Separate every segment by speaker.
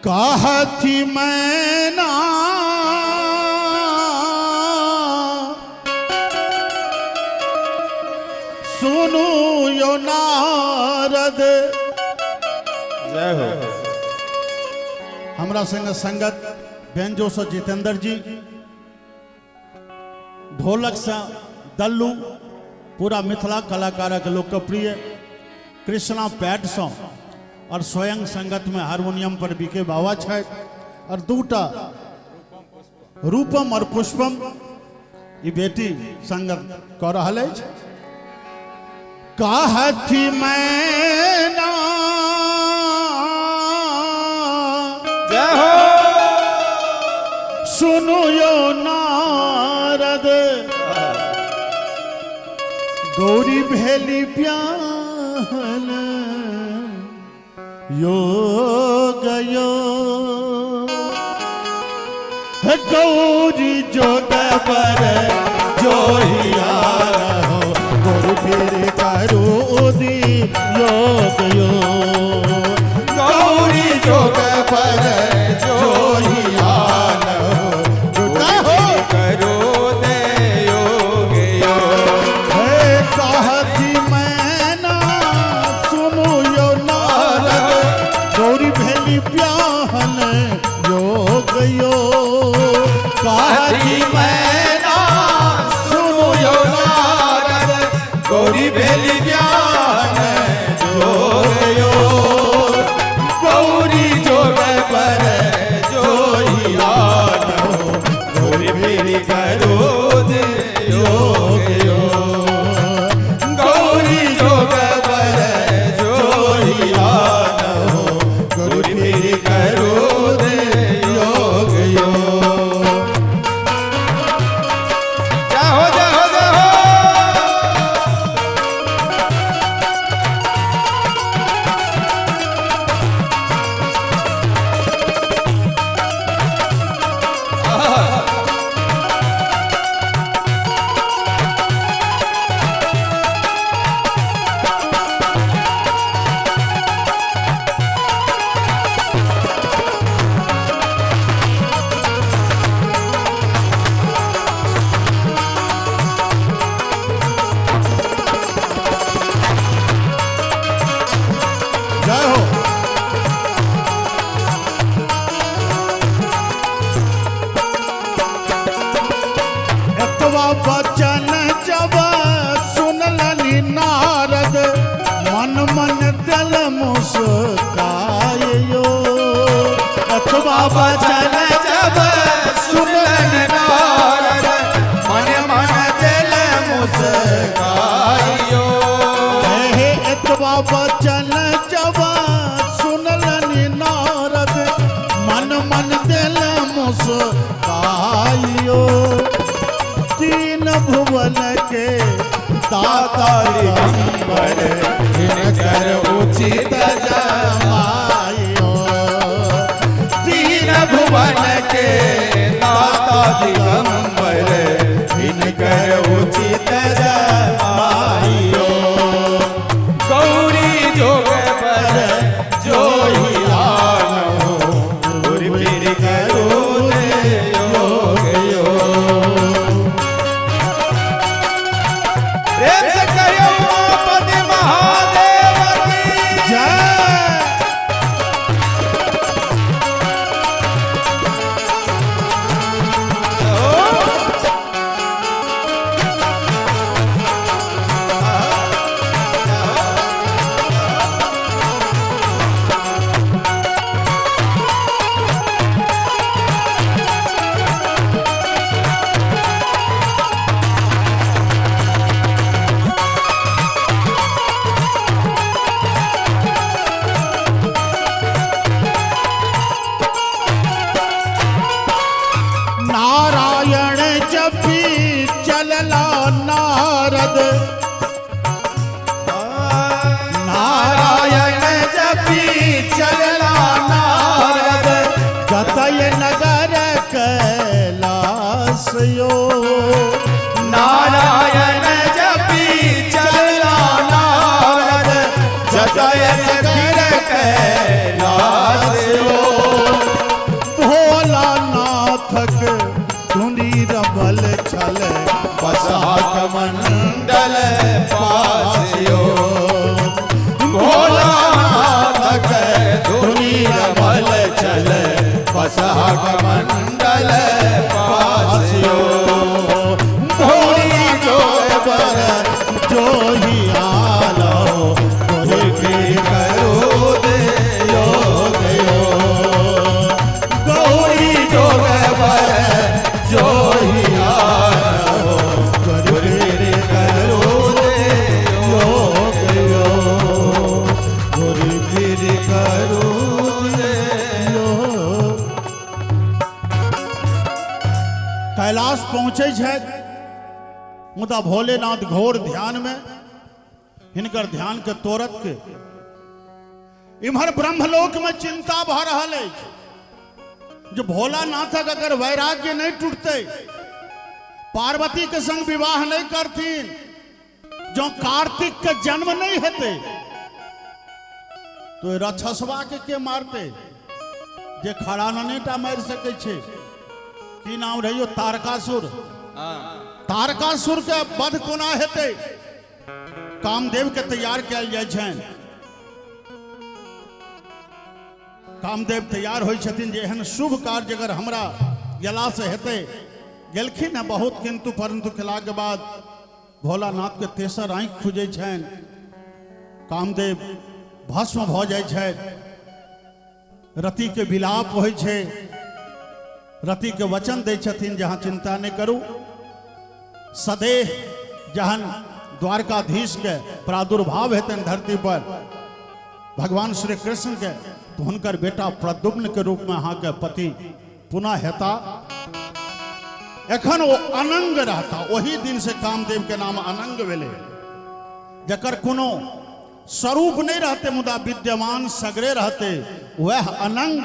Speaker 1: कहती मैना सुनो यो नारद।
Speaker 2: जय हो।
Speaker 1: हमरा संग संगत बेंजो से जितेंद्र जी, ढोलक से दल्लू, पूरा मिथिला कलाकार के लोकप्रिय कृष्णा पैड सौ और स्वयं संगत में हारमोनियम पर बीके बाबा है और दूटा रूपम और पुष्पम ये बेटी संगत कर रहा है। कहती मैना
Speaker 2: जय हो।
Speaker 1: सुनो यो नारद, गौरी भेली प्याल योग यो गौरी जोग पर जोहिया रहो, गुरु फिर करो दी योग यो गौरी जोग पर जोहिया रहो,
Speaker 2: करो दे योग यो।
Speaker 1: कहती मैना सुनो यो नारद, गौरी भेली प्याहन योग यो। कहती मैना सुनो यो नारद,
Speaker 2: गौरी भेली ज्ञान योग यो। गौरी जोग पर जोहिया रहो, गौरी भेली करो दे योग यो। गौरी जोग पर जोहिया रहो, गौरी भेली करो दे योग यो। जय हो जय हो जय हो।
Speaker 1: जय हो। एतवा बचन जब सुनलनि नारद, मन मन दिल मुस्कायो। एतवा बचन
Speaker 2: जब सुनन नारद, मन मन दिल मुस्कायो।
Speaker 1: हे एतवा बचन जब सुनलनि नारद, मन मन दिल मुस्कायो। तीन भुवन के दाता दिगंबर,
Speaker 2: हिनकर उचित जमायो। तीन भुवन के दाता दिगंबर, हिनकर उचित जमायो। गौरी जोग पर जोहिया रहो, गुरु फिर करो दे योग यो। प्रेम से कहियो उमापति महादेव की
Speaker 1: जय। नारायण जपी चलला नारद,
Speaker 2: नारायण जपी चलला नारद,
Speaker 1: गतय नगर कैलास यो।
Speaker 2: नारायण जपी चलला नारद, जतय नगर कैलास यो। भागमंडल
Speaker 1: पासियो भोली जो बर जो ही आलो गुरु
Speaker 2: करो दे योग यो गौरी जोग बर जो ही आलो गुरु करो दे योग यो गुरु करो दे
Speaker 1: कैलाश पहुंचे छे मुदा भोलेनाथ घोर ध्यान में हिनकर ध्यान के तोड़त के इम्हर ब्रह्मलोक में चिंता भ रहल अछि जो भोलानाथक अगर वैराग्य नहीं टूटते, पार्वती के संग विवाह नहीं करथिन, जो कार्तिक के जन्म नहीं हेते तो राक्षसवा के मारते जे खड़ा ननेटा मार सके छे। की नाम रहियो? तारकासुर। तारकासुर के वध कोना हेते? कामदेव के तैयार कयल जाय छनि। कामदेव तैयार होइ छथिन जे एहन शुभ कार्य अगर हमरा गेला से हेते। गेलखिन है बहुत, किंतु परंतु केला के बाद भोलानाथ के तेसर आंख खुजे छनि। कामदेव भस्म भ जाय छथि। रति के विलाप होइ छै। रति के वचन दै छथिन जहां चिंता नहीं करू, सदैह जहन द्वारकाधीश के प्रादुर्भाव हेतन धरती पर भगवान श्री कृष्ण के, तो हुनकर बेटा प्रद्युम्न के रूप में अहाँ के पति पुनः हेता। एखन वो अनंग रहता। वही दिन से कामदेव के नाम अनंग भेले, जकर कोनो स्वरूप नहीं रहते मुदा विद्यमान सगरे रहते, वह अनंग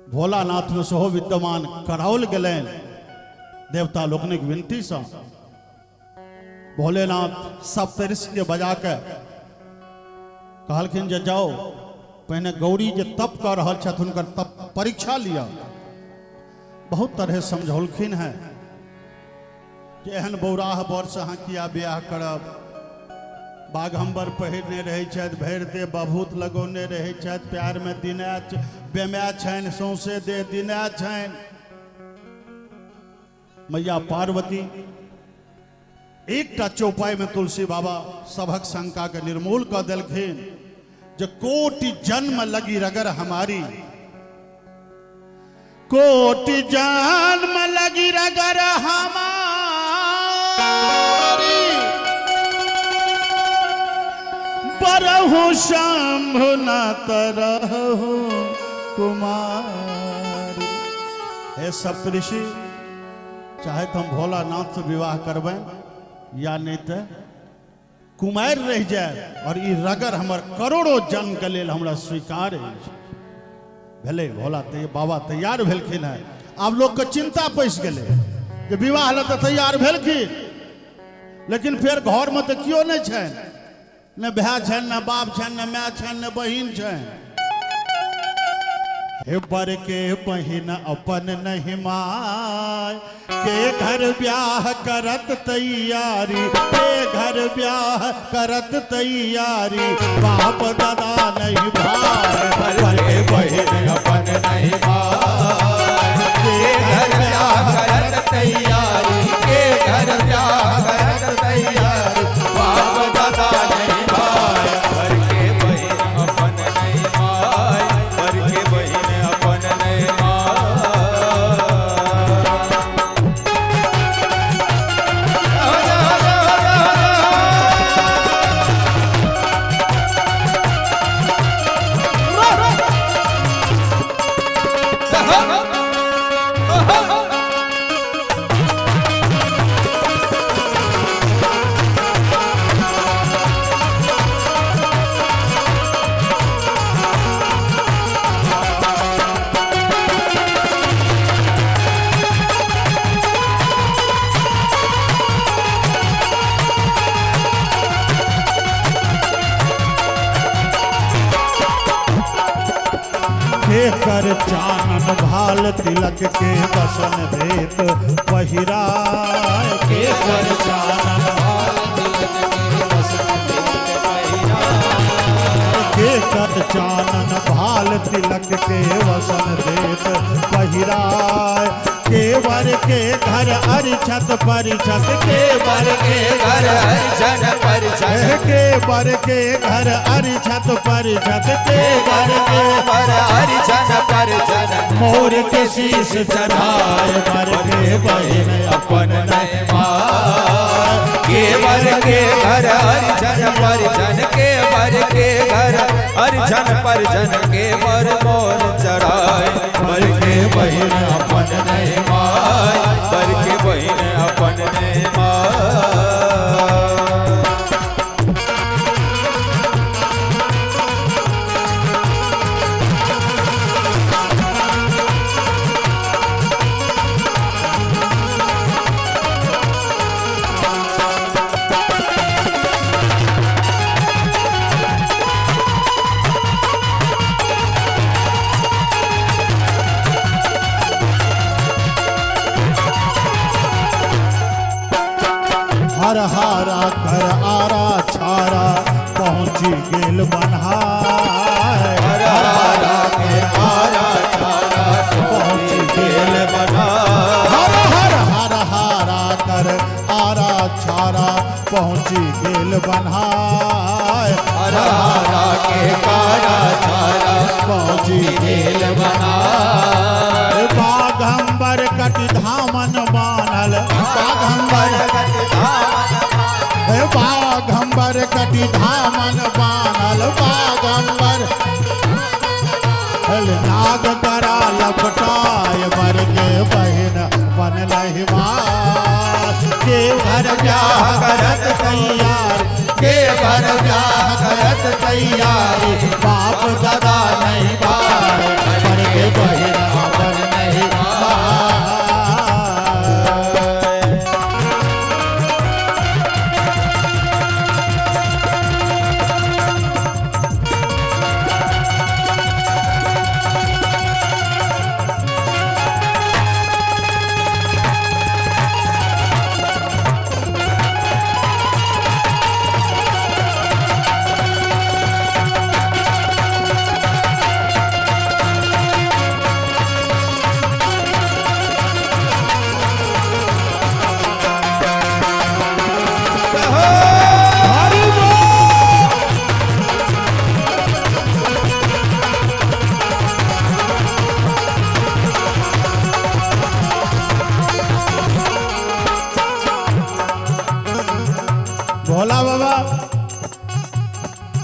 Speaker 1: भोलानाथ में सेहो विद्यमान कराओल गेलैन। देवता लोकनिक विनती से भोलेनाथ सप्तऋषि के बजा के कहलखिन जे जाओ पहने गौरी जे तप कर रहल छथि हुनकर तप परीक्षा लिया। बहुत तरह समझौलखिन है कि एहन बौराह बर से अहाँ किया ब्याह करब। बाघम्बर पहिरने रहै छथि, भरि देह बभूत लगौने रहै छथि, प्यार में दिना बेमाय छनि, सौंसे देह दिना छनि। मैया पार्वती एकटा चौपाई में तुलसी बाबा सभक शंका के निर्मूल कर देलखिन जो कोटि जन्म लगी रगर हमारी, कोटि जन्म लगी रगर हमारी, बरहु शंभु न तरहु कुमारी। हे सप्तऋषि, चाहे तो हम भोलानाथ से विवाह करबे या नहीं तो कुमार रह जाए और ई रगर हमर करोड़ों जन्म के लेल हमरा स्वीकार भेले। भोला बाबा तैयार भेलखिन है। आब लोग के चिंता पैस गेले कि विवाह ल तो तैयार भेलखिन, लेकिन फिर घर में तो कियो नहीं छनि, न भाई छनि, न बाप छनि, न माय छनि, न बहिन छनि। हे बर के बहिन अपन नहीं माय, के घर ब्याह करत तैयारी, के घर ब्याह करत तैयारी, बाप दादा नहीं भाई।
Speaker 2: बर के बहिन अपन नहीं माय, के घर ब्याह करत तैयारी, के घर ब्याह करत तैयारी, बाप दादा नहीं भाई। बर के बहिन अपन नहीं माय, बर के बहिन अपन नहीं माय।
Speaker 1: के कर चानन भाल तिलक के बसन भेत पहिराय, के कर चानन भाल तिलक के बसन भेत पहिराय, के दत चानन भाल तिलक के वसन देत पहिराय केवर के घर अरिछत परिछत
Speaker 2: केवर के घर हरिजन परिजन
Speaker 1: केवर के घर अरिछत परिछत केवर के
Speaker 2: पर हरिजन परिजन
Speaker 1: मोर के शीश चढ़ाए बर के बहिन
Speaker 2: अपन नहीं मार केवर के घर हरिजन परिजन केवर के घर हरिजन परिजन केवर मोर चढ़ाए बर के बहिन अपन नहीं मार बर के बहिन अपन नहीं मार
Speaker 1: हर हारा कर आरा छारा पहुँची गेल बनहाय
Speaker 2: हर हारा के आरा छारा
Speaker 1: पहुँची गेल
Speaker 2: बनहाय
Speaker 1: हर हर हर हारा कर आरा छारा पहुँची गेल बनहाय
Speaker 2: हर हारा के कारा छारा
Speaker 1: पहुँची
Speaker 2: गेल बनाय
Speaker 1: बाघंबर कटि धामन बानल बाघंबर बाघंबर कटि धामन बानल बाघंबर नाग करा लपटाय बर के बहिन बनलहि मास के घर ब्याह करत तैयार के घर ब्याह करत तैयारी बाप दादा नहीं भाई बर के बहिन बन नहीं भाई भोला बाबा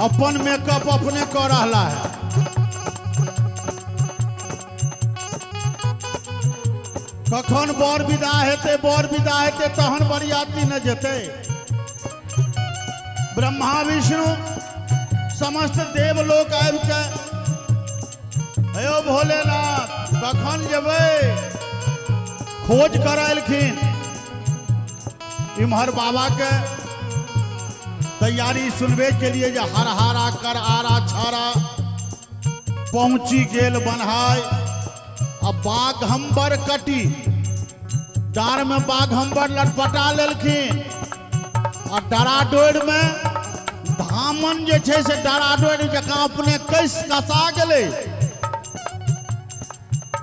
Speaker 1: अपन मेकअप अपने कर रहा है कखन बर विदा हेते तहन बरियाती न जेते ब्रह्मा विष्णु समस्त देवलोक आबि के हे भोलेनाथ कखन जेबै खोज करलखिन इम्हर बाबा के तैयारी सुनबे के लिए जे हर हारा कर आरा छारा पहुंची गेल बनहाय अब बाघंबर कटी डार में बाघंबर लटपटा लेलखिन और डराडोर में धामन जे छै से डराडोर जकां अपने कैस कसा गेले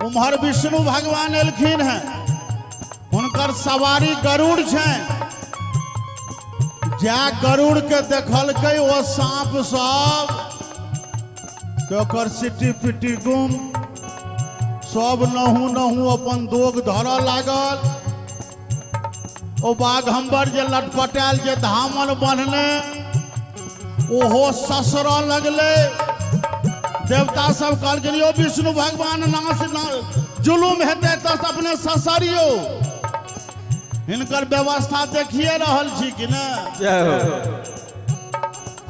Speaker 1: उम्हर विष्णु भगवान एलखिन हैं हुनकर सवारी गरुड़ छनि जा गरुड़ के देखलकै ओ सांप सब तो ओकर सिटी पिटी गुम सब नहू नहू अपन दोग धरऽ लागल ओ बाघंबर जे लटपटायल जे धामन बन्हने ओहो ससरऽ लगले देवता सब कहलखिन यौ विष्णु भगवान नाश जुलुम हेतै तऽ अपने ससरियो हिनकर व्यवस्था देखिए रहल छी कि न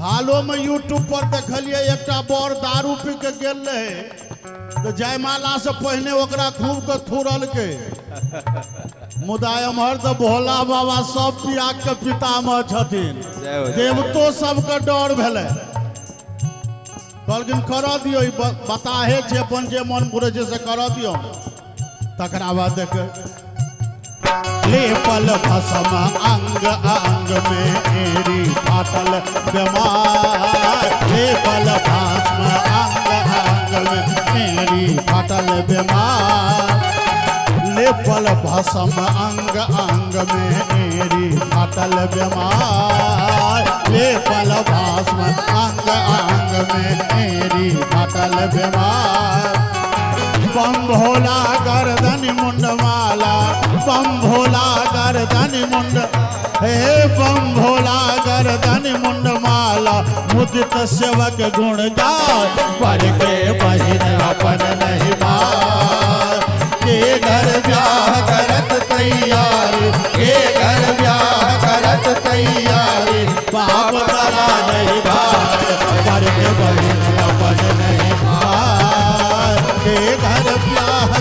Speaker 1: हालो में यूट्यूब पर देखलिए एकटा बड़ दारू पी के गेल रहे तो जयमाला से पहले ओकरा खूब के थुरलकै मुदा एम्हर तो भोला बाबा सब पियाक के पितामह छथिन देवतो सबके डर भेलै कहलखिन करऽ दियौ बताहे छै अपन जे मन घुरै छै से करऽ दियौ तकरा बाद देख ले पल भसम अंग अंग में एरी फाटल बीमार। ले पल भस्म अंग अंग में एरी फाटल बीमार। ले पल भसम अंग अंग में एरी फाटल बीमार। ले पल भस्म अंग अंग में एरी फाटल बीमार। बम भोला गर्दन मुंड माला, बम भोला गर्दन मुंड, हे बम भोला गर्दन मुंड माला। मुदित सेवक गुण गाय, पर के बहिन अपन नहीं बार। के घर ब्याह करत तैयारी, के घर ब्याह करत तैयारी। बाप दादा नहीं बार, पर के बहिन अपन नहीं बार। के घर ब्याह,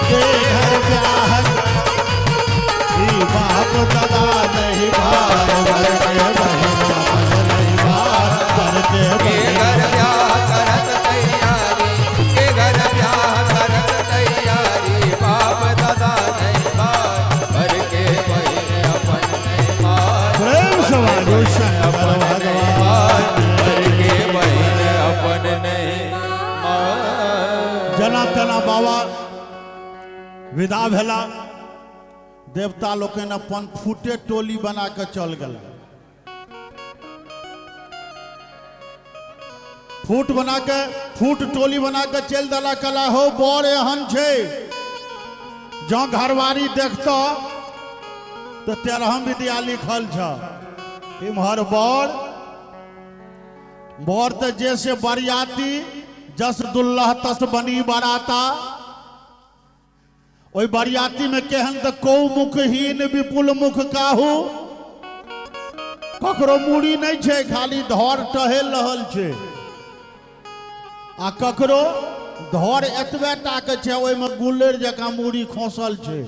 Speaker 1: के घर ब्याह, बाप दादा नहीं बार, पर के बहिन अपन नहीं बार। पर के
Speaker 2: घर ब्याह करत तैयारी, के घर ब्याह करत तैयारी। बाप दादा नहीं बार, पर के बहिन अपन नहीं बार।
Speaker 1: प्रेम सवालो शंकर भगवान,
Speaker 2: पर के बहिन अपन नहीं बार।
Speaker 1: जना तना बाबा विदा भेला। देवता लोग अपन फूटे टोली बना के चल गए। फूट बना के, फूट टोली बना के चल दिला। कला हो बड़ एहन छे, जो घरवारी देखता तो 13 विद्या लिखल छ। इम्हर बड़ बड़ तो जैसे बरियाती, जस दुल्लह तस बनी बराता। ओई बरियाती में केहन तो कौ मुखहीन विपुल मुख काहू। ककरो मूड़ी नहीं छे, खाली धर टहल रहल छे। आ ककरो धर एतबे टा के छे, ओई में गुल्लेर जका मूड़ी खोसल छे।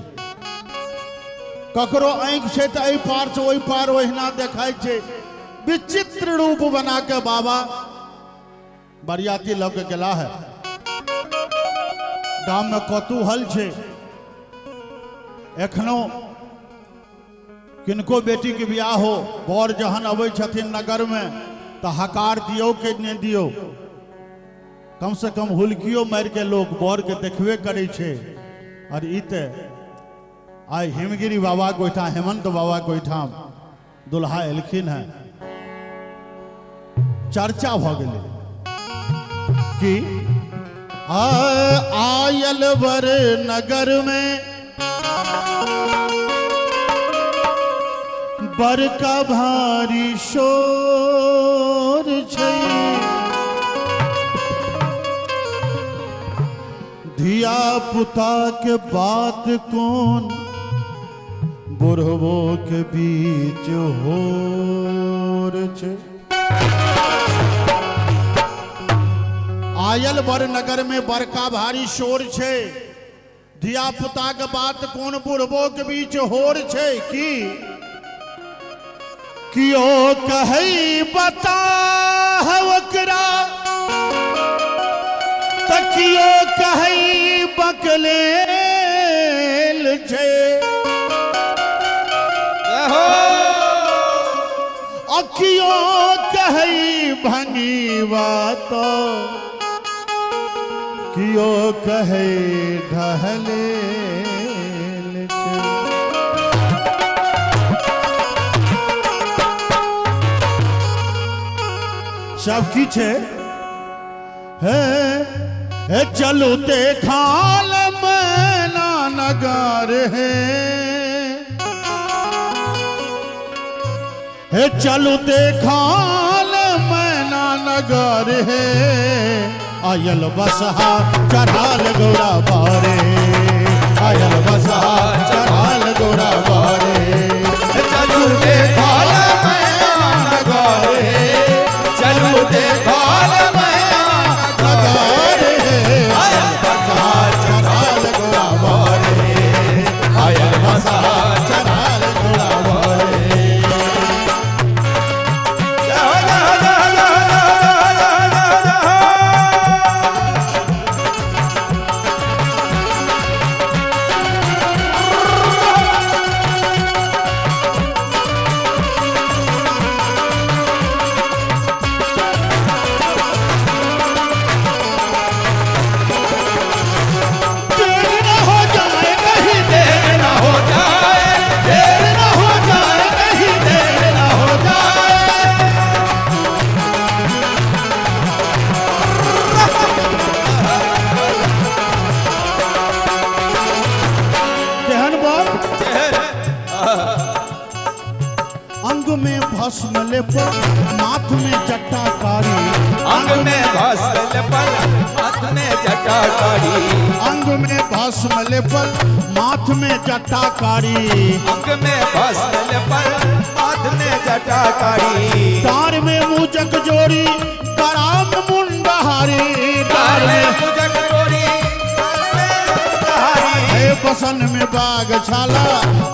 Speaker 1: ककरो आंख छे तो एहि पार से ओहि पार ओहिना देखाय छे। विचित्र रूप बना के बाबा बरियाती लग गेला है। गाम में कौतूहल छे। एखनो किनको बेटी के बियाह हो, बर जहन अबै छथिन नगर में तो हकार दियो के नहीं दियो, कम से कम हुलकियो मार के लोग बर के देखबे करे छे। और इते आई हिमगिरी बाबा गोइठा, हेमंत बाबा गोइठा दुल्हा एलखिन है। चर्चा भ गेलै कि आयल वर नगर में बड़का भारी शोर छै। धिया पुता के बात कौन, बुढ़बो के बीच होर छै। आयल बर नगर में बड़का भारी शोर छे। धिया पुता के बात कौन, बुढ़बो के बीच होर छे। की कियो कहई बता ओकरा, तकियो कहई बकलेल छे। अखियो कहई भंगी बात, कियो कहई ढहलेल छे। सब किछ है चलो देखाल मैना नगर है चलो देखाल मैना नगर है। आयल बसहा चढ़ाल गोरा बारे, आयल बसहा चढ़ाल गोरा बारे।
Speaker 2: चलू देखाल मैना नगर है, चलू देखाल मैना नगर है। आयल बसहा चढ़ाल गोरा बारे, आयल बसहा चढ़ाल गोरा बारे।
Speaker 1: भस्मले पर माथ में जटाकारी,
Speaker 2: अंग में भस्म पर हाथ में जटाकारी,
Speaker 1: अंग में भस्मले पर माथ में जटाकारी,
Speaker 2: अंग में भस्म पर हाथ में जटाकारी,
Speaker 1: तार में मुजक जोड़ी कराम मुंडहारी,
Speaker 2: तार में मुजक जोड़ी
Speaker 1: हे बसन में बाग छाला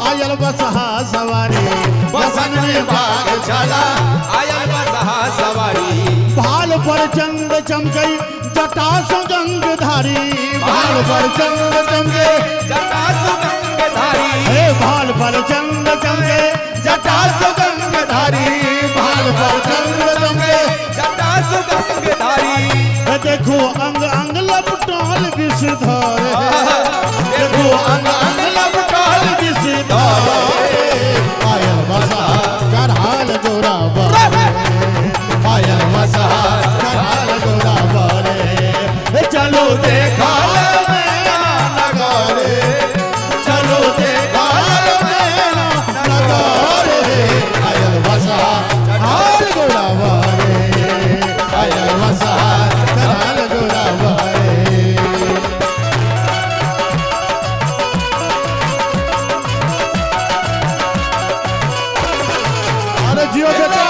Speaker 1: आयल बसहा सवारी,
Speaker 2: बसन में बाग छाला आयल बसहा सवारी,
Speaker 1: भाल पर चंद चमकई जटा सुगंध धारी, भाल पर चंद चमके
Speaker 2: जटा सुगंध धारी,
Speaker 1: हे भाल पर चंद चमके जटा सुगंध धारी, भाल पर चंद चमके
Speaker 2: जटा सुगंध धारी,
Speaker 1: देखो अंग अंग लपटाल विषधर, देखो अंग अंग लपटाल विषधर, आयल बसा करहाल गोरा बारे, आयल बसा करहाल गोरा बारे, चलो देखा मेला नगारे, चलो देखा मेला नगारे, आयल बसा करहाल गोरा बारे, आयल बसा करहाल गोरा बारे। अरे जियो बेटा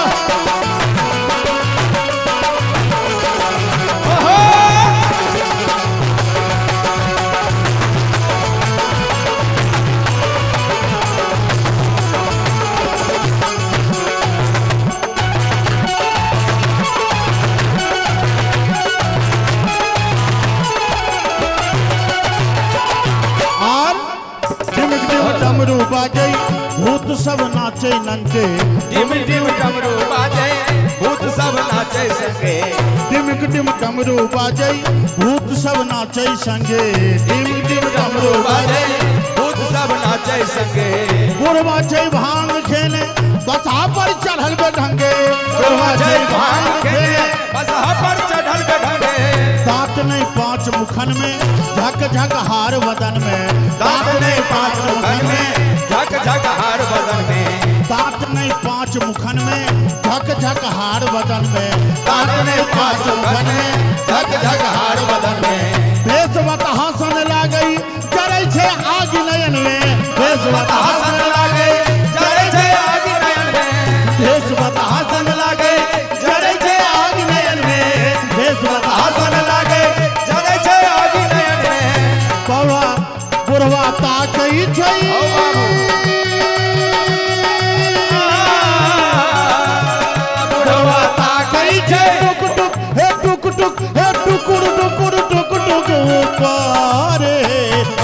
Speaker 1: और डिमक डिम डमरू बाजे भूत सब नाचे नंचे,
Speaker 2: डिम डिम डमरू बाजे भूत सब नाचे संगे,
Speaker 1: डिमक डिम डमरू बाजे भूत सब नाचे संगे, डिमक डिम डमरू बाजे
Speaker 2: भूत सब नाचे संगे,
Speaker 1: बुढ़वा छै भांग खेले बसा पर चढ़ल बेढंगे, बुढ़वा छै भांग खेले
Speaker 2: बसहा पर चढ़ल ढंगे,
Speaker 1: दांत नहीं पांच मुखन में झक झक हार वदन में, दांत नहीं पांच मुखन में,
Speaker 2: झक झक हार बदन में,
Speaker 1: दांत नहीं पांच मुखन में झक झक हार वदन में, दांत नहीं पांच मुखन में झक झक हार वदन में, भेषवत हसन लागई जरै छे आग नयन में, भेषवत हसन लागे
Speaker 2: जरे छे आग नयन में,
Speaker 1: भेषवत हसन लागे जरै छे आग नयन में, भेषवत हसन लागे
Speaker 2: जरे छे आग नयन में,
Speaker 1: बौआ बुढ़वा ताकई छै,
Speaker 2: बुढ़वा ताकई छे,
Speaker 1: टुक टुक हे टुक टुक हे टुकुर टुकुर टुक टुक ऊपरे,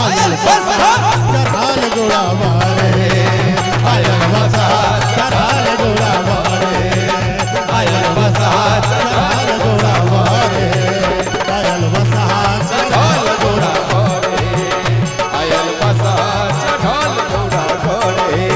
Speaker 1: आयल बसा चढ़ाल गोरा बारे, आयल बसा चढ़ाल गोरा बारे, आयल बसा चढ़ाल गोरा बारे, आयल बसा चढ़ाल गोरा
Speaker 2: घोड़े आयल बसा चढ़ल घोड़ा घोड़े,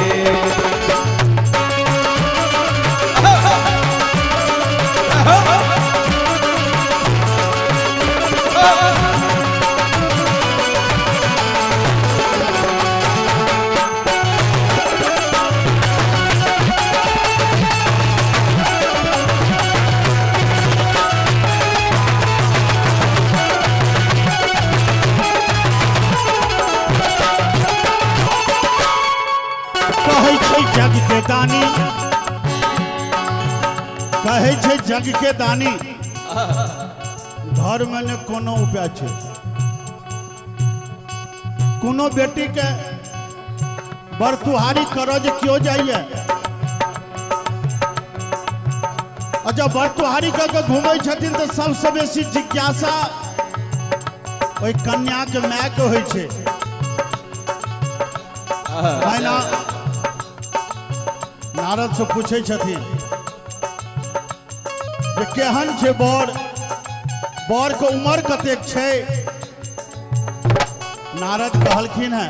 Speaker 1: कहै छै जग के दानी, कहै छै जग के दानी घर में ने कोनो उपाय छै, कोनो बेटी के बरतुहारी करऽ जे क्यों जाइए, और जब बरतुहारी कऽ के घूमै छथिन तो सबसे बेसी जिज्ञासा ओहि कन्या के माय के होइ छै, महिला नारद से पूछे छथिन जे केहन छै बर, बर के उम्र कतेक छै, नारद कहलखिन है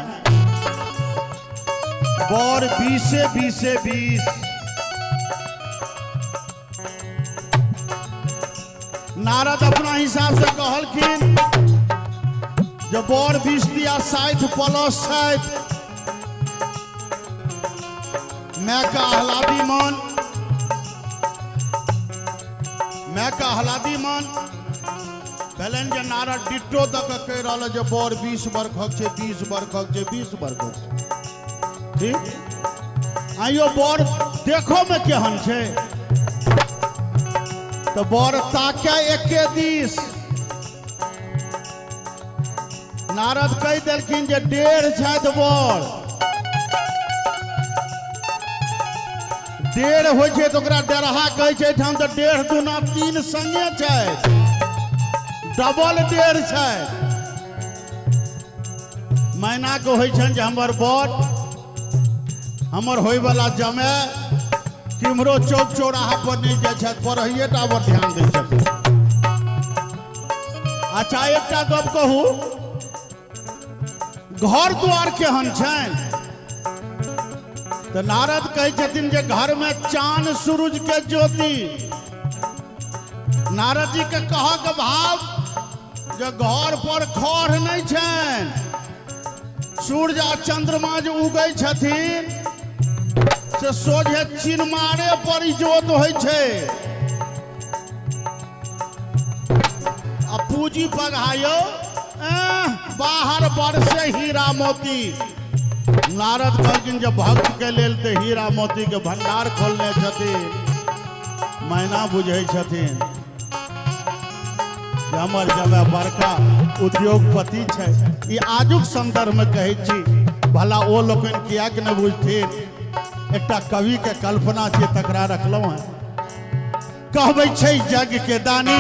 Speaker 1: बर 20 नारद अपना हिसाब से कहलखिन जो बर 20 या 60 प्लस छथि, मैं का आह्लादी मन मैं का हलादी मान कहलन जे नारद डिट्टो तक कह रहा जे बर 20 बरखक छे 20 बरखक छे 20 बरखक छे। ठीक आइयो बर देखो में केहन छे तो बर ताके एके दिस नारद कह देलखिन जे 1.5 छथि बर 1.5 होइ छै तो ओकरा डेढ़हा कहै छै ठाम तो 1.5 दूना 3 संगे छै डबल 1.5 छै। मैना के होइ छन जे हमर बर हमर होय वाला जमे किमरो चौक चौराहा पर नहीं जाय छथि पढ़ैये टा पर ध्यान दै छथिन। अच्छा एकटा गप कहू घर द्वार केहन छनि तो नारद कहै छथिन जे घर में चांद सूरज के ज्योति नारद जी के कह के भाव जे घर पर खर नहीं छनि सूर्य आ चंद्रमा जे उगै छथिन से सोझे चिन्मारे पर इजोत होइ छै आ पूजी पगायो बाहर बरसे हीरा मोती। नारद कहलखिन जे भक्त के लेल ते हीरा मोती के भंडार खोलने छथिन मैना बुझै छथिन जे हमर जब बड़का उद्योगपति छै। ई आजुक संदर्भ में कहै छी भला ओ लोकनि किएक नहि बुझथिन एकटा कवि के कल्पना छै तकरा रखलहुँ हैं। कहबै छै जग के दानी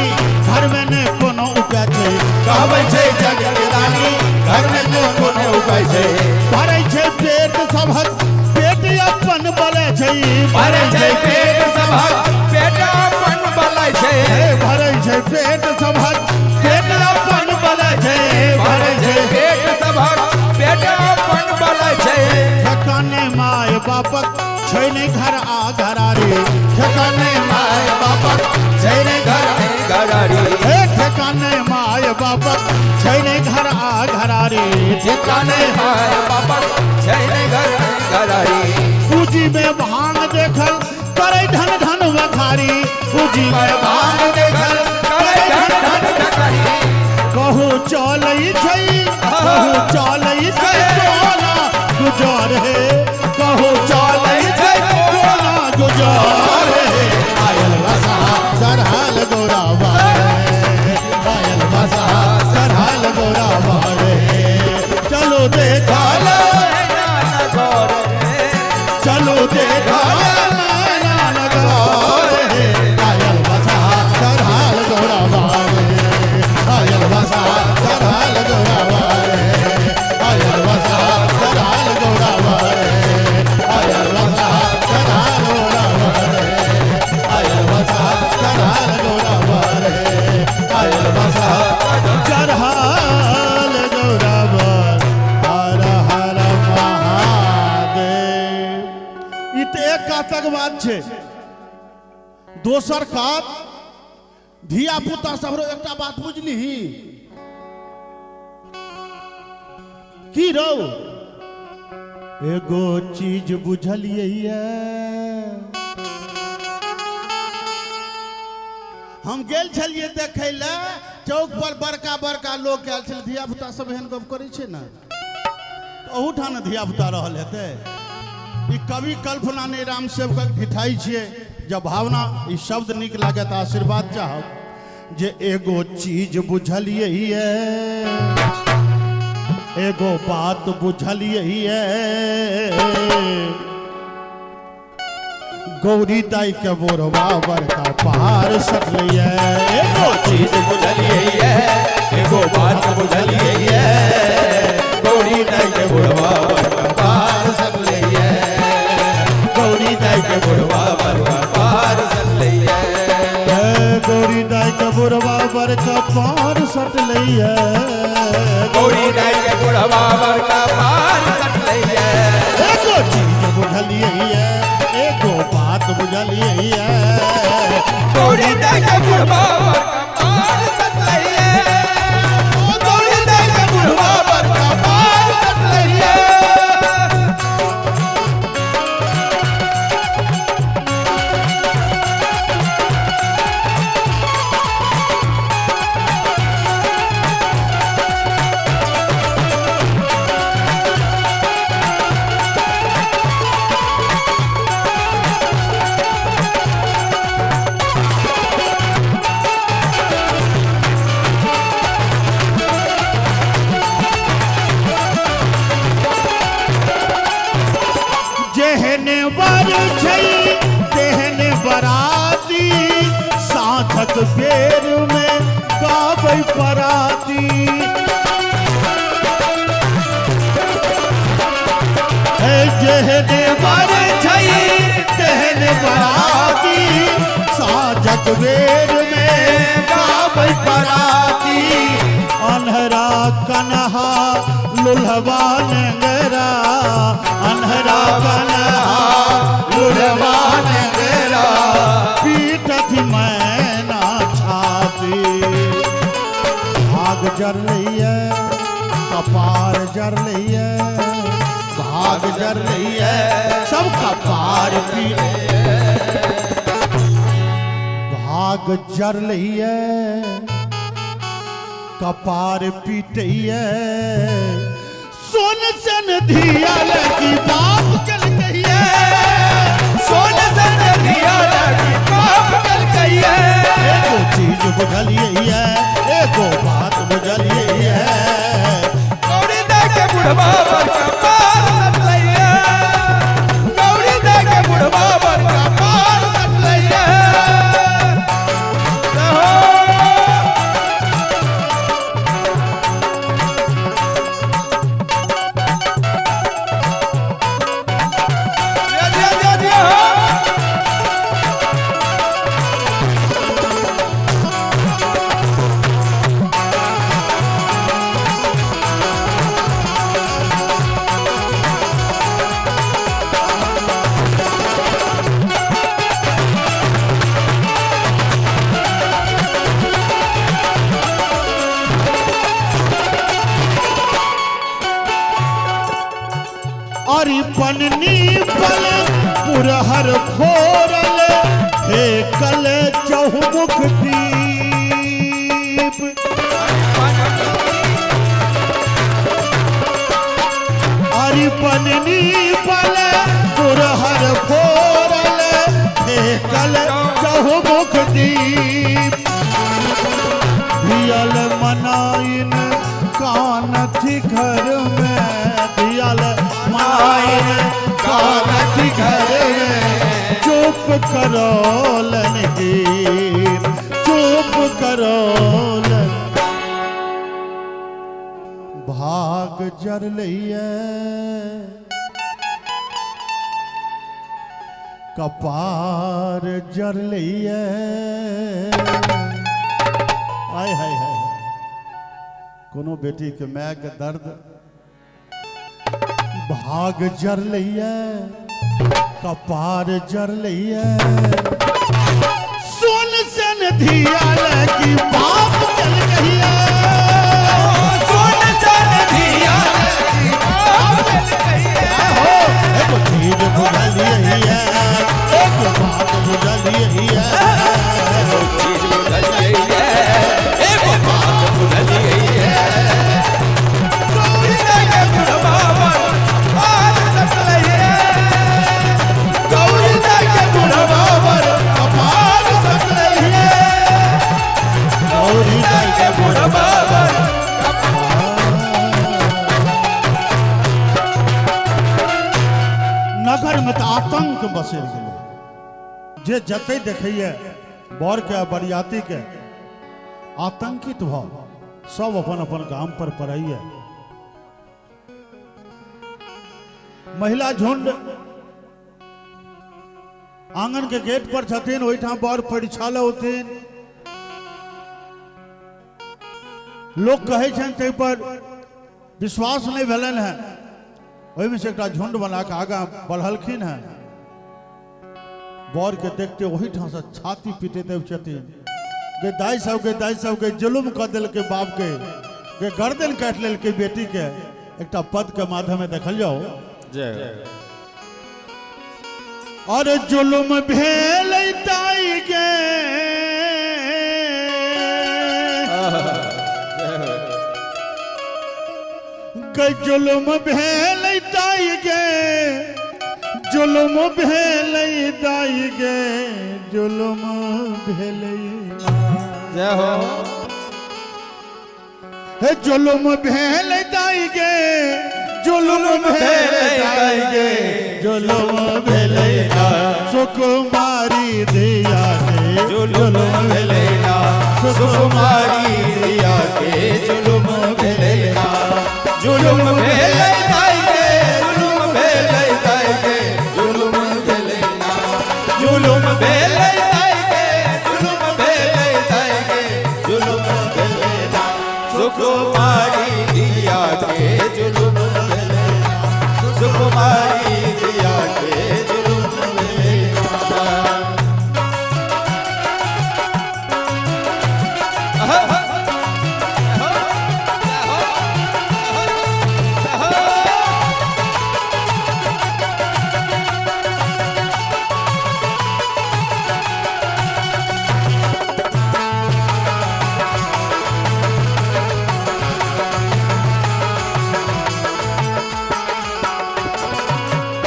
Speaker 1: घर में ने कोनो उपाय छै
Speaker 2: कहबै छै जग के दानी घर में ने कोनो उपाय छै
Speaker 1: भरै छै पेट सभक पेट अपन बलै छै
Speaker 2: भरै छै पेट सभक पेट अपन बलै छै
Speaker 1: भरै छै पेट सभक पेट अपन बलै छै
Speaker 2: भरै छै पेट सभक पेट अपन बलै छै
Speaker 1: ठकाने माय बापक छै ने घर आ घरारी ठकाने
Speaker 2: माय बापक छै ने घर घरारी
Speaker 1: ठकाने माय बापक छै ने घर आ घरारी
Speaker 2: ठिकाने माय बापक छै ने घर घरारी
Speaker 1: पूजी में भांग देखल करे धन धन वखारी पूजी में भांग देखल करे धन धन वखारी कहू चलै छै कहू चलै छै टोला गुजर हे कहू चलै छै टोला गुजर हे आयल बसा सरहाल गोरा बारे आयल बसा सरहाल गोरा बारे चलो देखा चलो देखा आयल बसा सरहाल गोरा बारे आयल बसा सरहाल गोरा बारे आयल बसा सरहाल गोरा बारे आयल बसा सरहाल गोरा बारे आयल बसा सरहाल गोरा बारे आयल बसा सरहाल गोरा बारे हर हर महादेव। ई तो एक कातक बात छै दोसर कात धिया पुता सब एकटा बात बुझलिही की रौ एगो चीज बुझलिए हम गेल छलिए देखे ले चौक पर बड़का बड़का लोग आयल छल धिया पुता सब एहन गप करै छै ना अहूठाम धिया पुता रहल हेतै। ई कवि कल्पना नहीं राम सेवक ढिठाई छियै जब भावना ई शब्द निक लागे तो आशीर्वाद चाहब जे एगो चीज बुझलिए एगो बात बुझलिए गौरी दाई के बोरवा बड़का पहाड़ सटलिए
Speaker 2: एगो चीज बुझलिए एगो बात बुझलिए गौरी दाई के बुढ़वा बड़का पार सकलिए गौरी दाई के बुढ़वा बड़का पार सकलिए
Speaker 1: गौरी दाई के बोरवा बड़का पहाड़ सटलिए
Speaker 2: गौरी दाई के बुढ़वा बड़का पार सकलिए
Speaker 1: एगो चीज बुझलिए एगो बात बुझलिए
Speaker 2: गौरी दाई के बुढ़वा बड़का पार सकलिए गौरी दाई के बुढ़वा बड़का पार सकलिए
Speaker 1: सात बेर में गाबै पराती जेहने बर छई तेहने बराती साजक बेर में गाबै पराती अन्हरा कन्हा लुल्हवा नेंगरा अन्हरा कन्हा लुल्हवा नेंगरा पीटत मैना छाती भाग जर लइए कपार जर लइए भाग जर लइए सब कपार पीटे भाग जर लइए कपार पीटिए सोन सन धिया लगी बाप चल कहिए
Speaker 2: सोन सन धिया लगी बाप चल कहिए
Speaker 1: एगो चीज बुझलिए एगो बात बुझलिए
Speaker 2: गौरी दे के बुढ़वा पर कपार सट लइए गौरी दे के बुढ़वा पर कपार सट लइए
Speaker 1: अरि पन्नी पल पुरहर फोरल हे कल चहुमुख दीप अरि पन्नी पल पुरहर फोरल हे कल चहुमुख दीप धियल मनाइन कान थी घर में धियल मनाइन कान थी घर में चुप करो लनगीर चुप करो भाग जर लइए कपार जर लइए आय हाय हाय कोनो बेटी के माय के दर्द भाग जर लइए कपार जर लइए सोन सन धिया लगी बाप चल कहिए
Speaker 2: सोन सन धिया लगी बाप चल कहिए
Speaker 1: हो एगो चीज बुझलिए एगो बात बुझलिए
Speaker 2: चीज बुझल गई है एगो बात बुझल गई है गौरी दे के बुढ़वा पर कपार सट लइए गौरी दे के बुढ़वा पर कपार सट लइए गौरी दे के बुढ़वा पर
Speaker 1: नगर में तो आतंक बसेल गेलै जे जते देखिए बर के बरियाती के आतंकित भाव सब अपन अपन काम पर पड़ैए महिला झुंड आंगन के गेट पर छथिन ओहिठाम बर परिछाल होथिन लोग कहे छन तै पर विश्वास नहीं भेलन है ओहि में से एक झुंड बना के आगा बढ़लखिन है बर के देखते वही ठाम से छाती पीटे छथिन गे दाई सब के जुलुम कर दिल के बाप के गे गर्दन काट लेल के बेटी के एक पद के माध्यम में देखल जाओ और जुलुम भेल दाई के जुलुम भेल दाई गे जुलुम भेल दाई गे जुलुम भेल
Speaker 2: जय हो
Speaker 1: हे जुलुम भेल दाई गे जुलुम भेल दाई गे जुलुम भेल सुकुमारी दिया गे
Speaker 2: जुलुम भेलेना सुकुमारी दिया के जुलुम भेलेना जुलुम भेले दाई के जुलुम भेले दाई के जुलुम भेलेना जुलुम भेले दाई के जुलुम भेले दाई के जुलुम भेलेना सुकुमारी दिया के जुलुम भेलेना सुकुमारी दिया के जुलुम भेलेना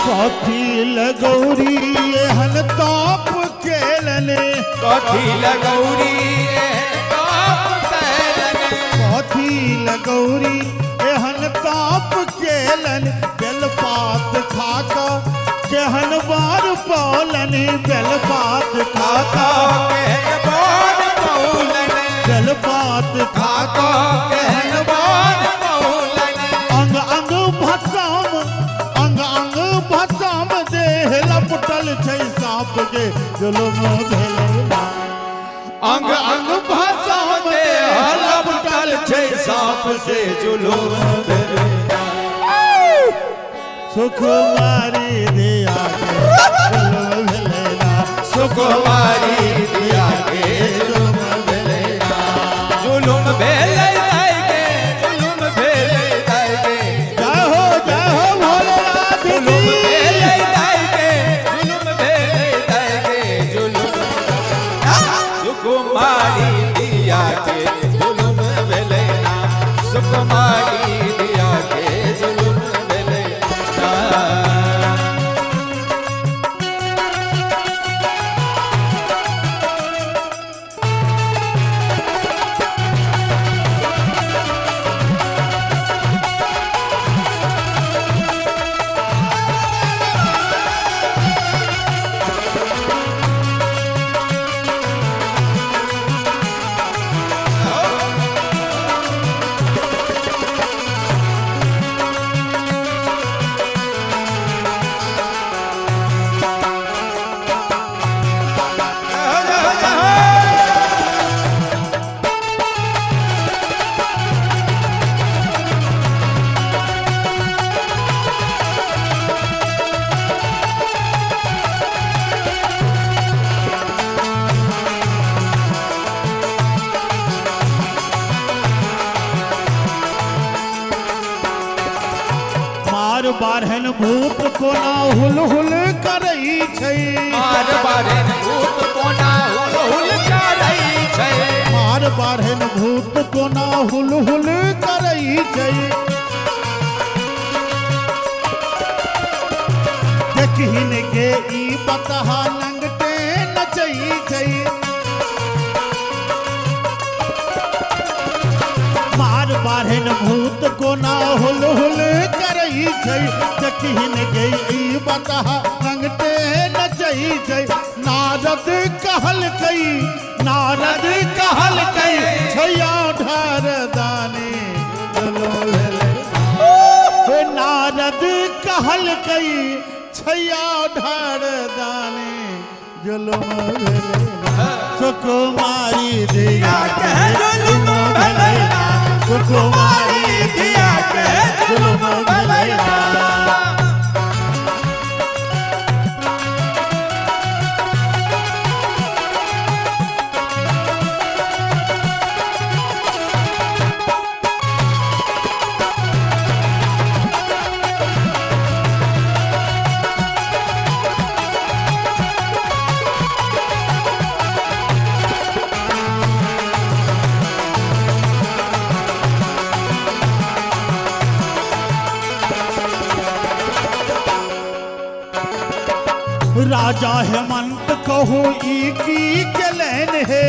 Speaker 1: कथी लगौरी एहन ताप केलने
Speaker 2: कथी लगौरी
Speaker 1: कथी लगौरी एहन ताप केलन बेलपात खाका केहन बार पौलन बेलपात खाका बेलपात खाका केहन बार अंग अंग भसाम अंग अंग भसाम देह लपटल छै साप के जुलुम भेलेना
Speaker 2: अंग अंग भसाम देह लपटल छै साप से जुलुम भेलेना
Speaker 1: सुकुमारी दिया के जुलुम भेलेना
Speaker 2: सुकुमारी दिया के जुलुम भेलेना जुलुम भेले दाई के जुलुम भेले दाई के
Speaker 1: जय हो भोलेनाथ
Speaker 2: जुलुम
Speaker 1: जी
Speaker 2: भेले दाई के जुलुम भेले दाई के जुलुम सुकुमारी दिया के जुलुम भेलेना सुकुमारी दिया के जुलुम भेलेना
Speaker 1: मार बारहन भूत कोना हुल हुल करई छै
Speaker 2: मार बारेन भूत कोना हुल करई छै
Speaker 1: मार बारहन भूत कोना हुल हुल करई छै देखहिन के ई बतहा लंगटे नचई छै मार बारहन भूत कोना हुल हुल करई छै देखहिन के ई बतहा लंगटे नचई छै नारद कहल कई छैया ढार दाने हे नारद कहल कई छैया ढार दाने जुलुम भेलेना सुकुमारी दिया के जुलुम भेलेना सुकुमारी दिया के जुलुम भेलेना राजा हेमंत कहो ई की गलन है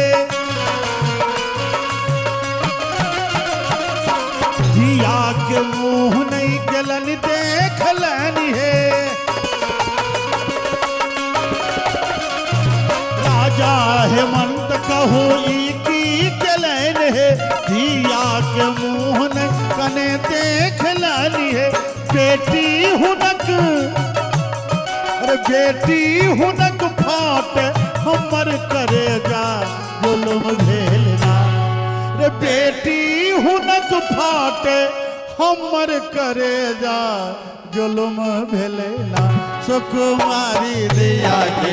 Speaker 1: जिया के मुंह नहीं गलन देख लेनी है राजा हेमंत कहू ई की चलन है, दिया के मुंह न कने देख लानी है। बेटी हुनक, अरे बेटी हुनक फाट हमर करे जा जुलुम भेलना। रे बेटी हुनक फाट हमर करे जा जुलुम भेलना। सुकुमारी दिया के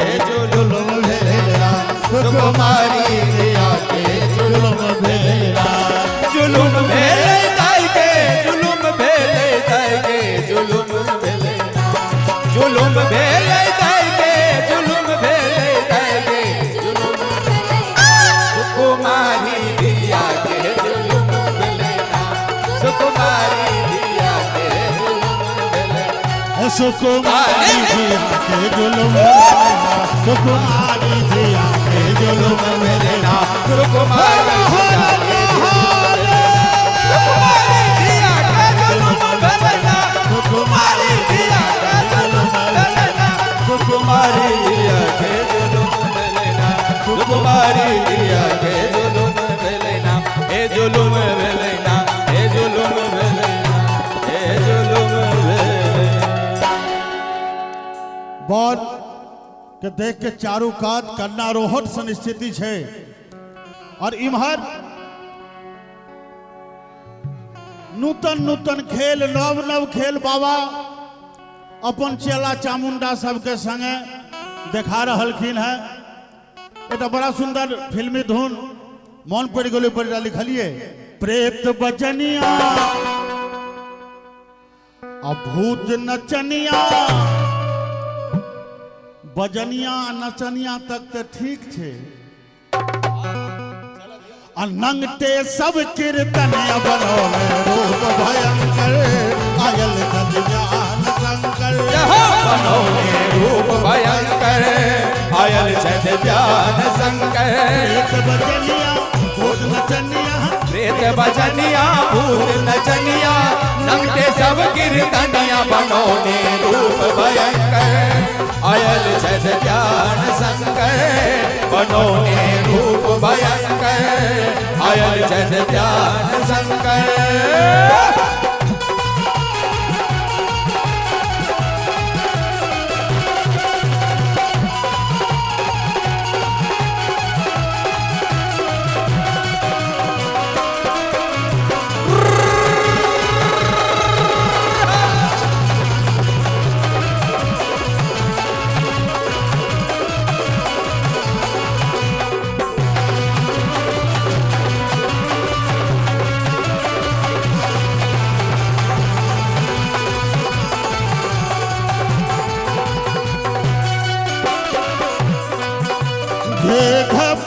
Speaker 1: जुलुम भेलना, सुकुमारी दिया के जुलुम भेलना।
Speaker 2: जुलुम भेले जाएगे, जुलुम भेले जाएगे, जुलुम भेले, जुलुम भेले जाएगे, जुलुम भेले जाएगे, जुलुम सुकुमारी दिया के जुलुम भेलेना, सुकुमारी दिया के जुलुम भेलेना।
Speaker 1: सुकुमारी दिया के जुलुम भेलना, सुकुमारी दिया के जुलुम भेलना।
Speaker 2: सुकुमारी दिया के जुलुम भेलेना, सुकुमारी दिया के जुलुम भेलेना, सुकुमारी दिया के जुलुम भेलेना, सुकुमारी दिया के जुलुम भेलेना। ए जुलुम भेलेना, ए जुलुम भेलेना, ए जुलुम भेलेना।
Speaker 1: बर के देख के चारू कात कन्ना रोहट सन स्थिति है। और इम्हर नूतन नूतन खेल, नव नव खेल बाबा अपन चेला चामुंडा सबके संगे देखा रहलखिन है। एटा बड़ा सुंदर फिल्मी धुन मन पड़ गल पर लिखलिए। प्रेत बचनिया अभूत नचनिया, बजनिया नचनिया तक तो ठीक छे, नंगटे सब कीर्तन बनोले रूप भयंकर, आयल कल्याण शंकर।
Speaker 2: बनोले रूप भयंकर, आयल छद ध्यान शंकर।
Speaker 1: प्रेत बजनिया भूत नचनिया,
Speaker 2: प्रेत बजनिया भूत नचनिया, नंगटे सब कीर्तनिया बनोले रूप भयंकर, आयल छद ध्यान शंकर। बनोले रूप भयंकर, आयल छद ध्यान शंकर।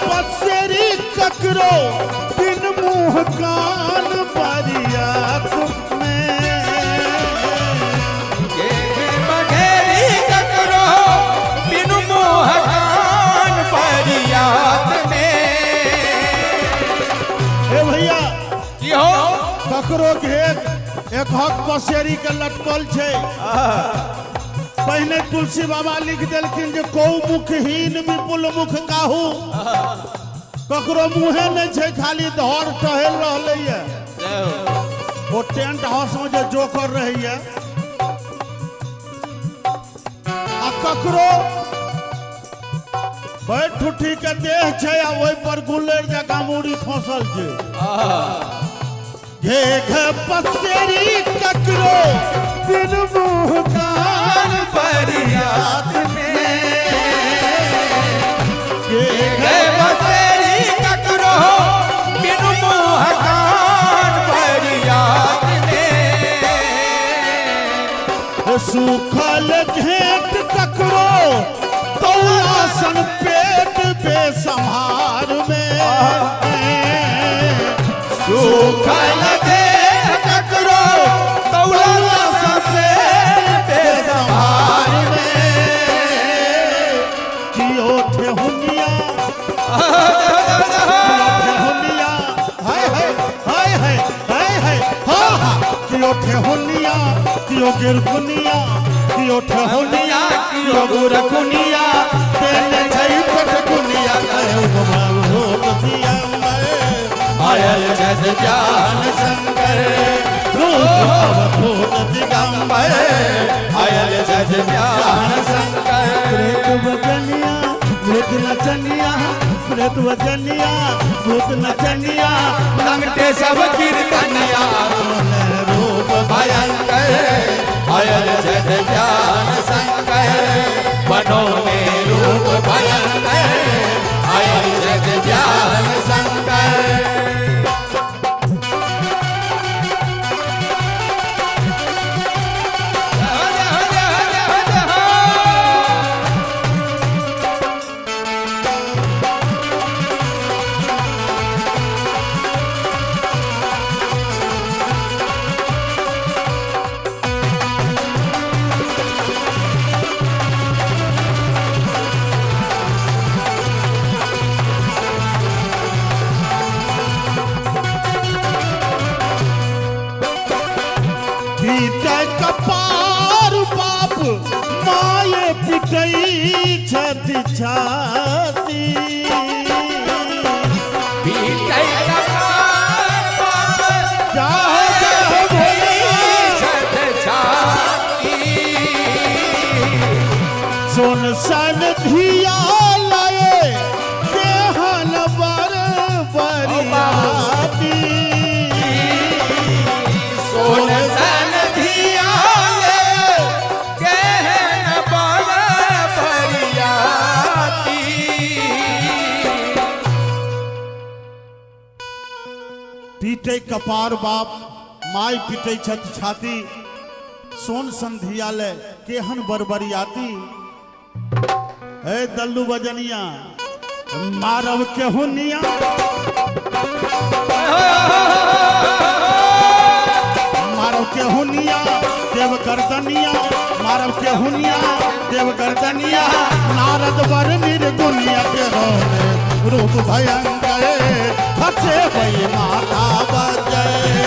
Speaker 1: पसेरी ककरो बिन मुँह कान परियात में,
Speaker 2: बघेरी ककरो बिन मुँह कान परियात में।
Speaker 1: ए भैया
Speaker 2: की हो
Speaker 1: ककरो घेर एक हक पसेरी के लटकल छे। पहले तुलसी बाबा लिख दिलखिन जे कौ मुखहीन विपुल मुख काहू, ककरो मुँहे नहीं छे, खाली धर टहल रही है। वो टेंट हाउस में जो जोकर रही है, आ ककरो बैठ उठी के देह छे, आ वही पर गुल्लेर जका मूड़ी खोसल छे। घे घे पसेरी ककरो बिन मुँह कान
Speaker 2: परियात में,
Speaker 1: घे
Speaker 2: बसेरी ककरो बिन मुँह कान परियात में।
Speaker 1: सूखल घेट ककरो तौलासन पेट बेसंहार में,
Speaker 2: सूखल घेट ककरो तौलासन पेट बेसंहार में।
Speaker 1: जियो थे हुनिया, हाय हाय हाय हाय हाय हाय, हा हा कियो थे हुनिया, कियो गिरकुनिया, कियो थे हुनिया, कियो गुरकुनिया, तेने छई
Speaker 2: छठ दुनिया कहे
Speaker 1: भूत दिगंबर
Speaker 2: आयल जग ज्ञान संकर
Speaker 1: भूत दिगंबर
Speaker 2: आयल जग ज्ञान संकर
Speaker 1: प्रेत वजनिया भूत नचनिया प्रेत वजनिया भूत नचनिया
Speaker 2: लंगटे सब कीर्तनिया
Speaker 1: रूप
Speaker 2: भयंकर आयल जग ज्ञान संकर बनो में रूप भयंकर आयल जग ज्ञान संकर
Speaker 1: कपार बाप माये पिटई छाती छाती सोन सन धिया लाए केहन बर बरियाती
Speaker 2: सोन सन धिया कहन बर बरियाती
Speaker 1: पीटे कपार बाप माय पीटे छत छाती सोन संधियालय केहन बरबरियाती ए दल्लू बजनिया मारव केहुनिया मारव केहुनिया देव गर्दनिया मारव केहुनिया देव गर्दनिया नारद बर निर्गुनिया के रोने रूप भयंकर फसे भई माता बजय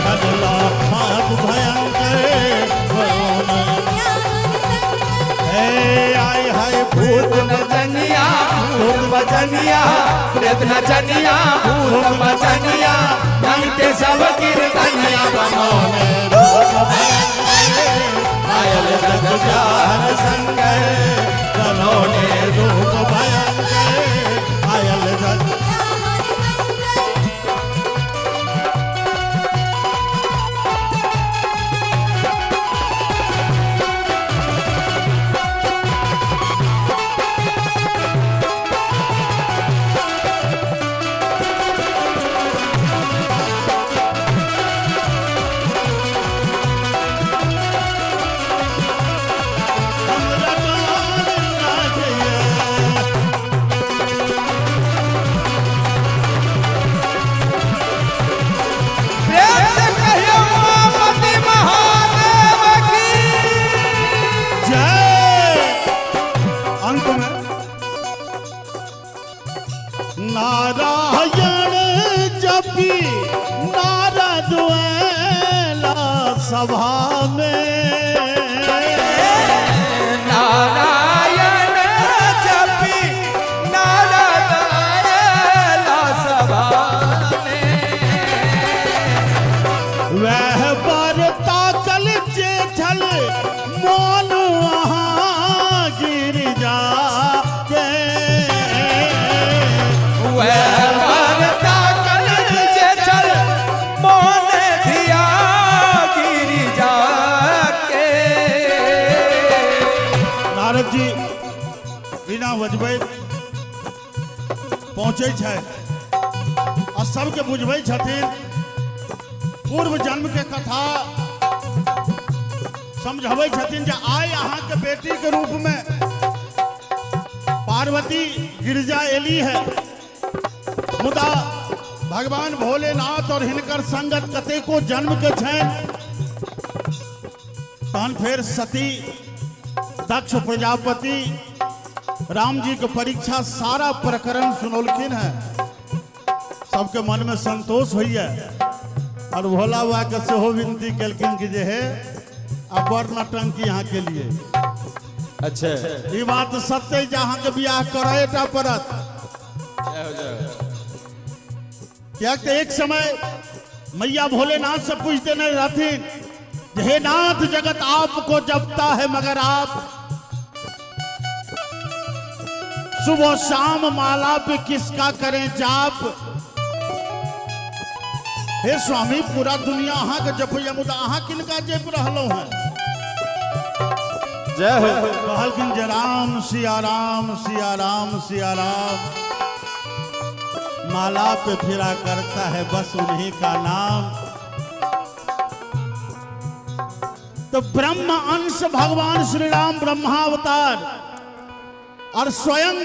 Speaker 1: हरला मात भयंकर आय हाय
Speaker 2: भूत नचनिया भूत बचनिया प्रेत नचनिया भूत बचनिया लंगटे सब कीर्तनिया बनोने रूप भयंकर आयल जग ज्ञान संकर बनोने रूप भयंकर
Speaker 1: आयल जग नारायण जपी नारद वेला सभा में
Speaker 2: नारायण जपी नारद वेला सभा में
Speaker 1: वह बरता कल जे छल मोन वहाँ गिर जा नारद जी बिना बजबै पहुँचे छै और सबके बुझबै छथिन पूर्व जन्म के कथा समझबै छथिन जे आइ अहाँ के बेटी के रूप में पार्वती गिरजा एली है मुदा भगवान भोलेनाथ और हिनकर संगत कतेको जन्म के छनि तहन फेर सती दक्ष प्रजापति राम जी के परीक्षा सारा प्रकरण सुनौलखिन है सबके मन में संतोष होइए और भोला बाबा के सेहो विनती कलखिन कि जे हे अब बड़ नौटंकी यहाँ के लिए
Speaker 2: अच्छा
Speaker 1: ये बात सत्य है, जहाँ के ब्याह कराएटा परत। क्या कि एक समय मैया भोलेनाथ से पूछते नहीं रहथिन, हे नाथ जगत आपको जपता है मगर आप सुबह शाम माला पे किसका करें जाप। हे स्वामी पूरा दुनिया अहाँ के जपैया मुदा अहाँ किनका जप रहलो हैं।
Speaker 2: जय हो।
Speaker 1: कहलखिन जे राम सिया राम सिया राम सिया राम, माला पे फिरा करता है बस उन्हीं का नाम। तो ब्रह्म अंश भगवान श्री राम ब्रह्मावतार और स्वयं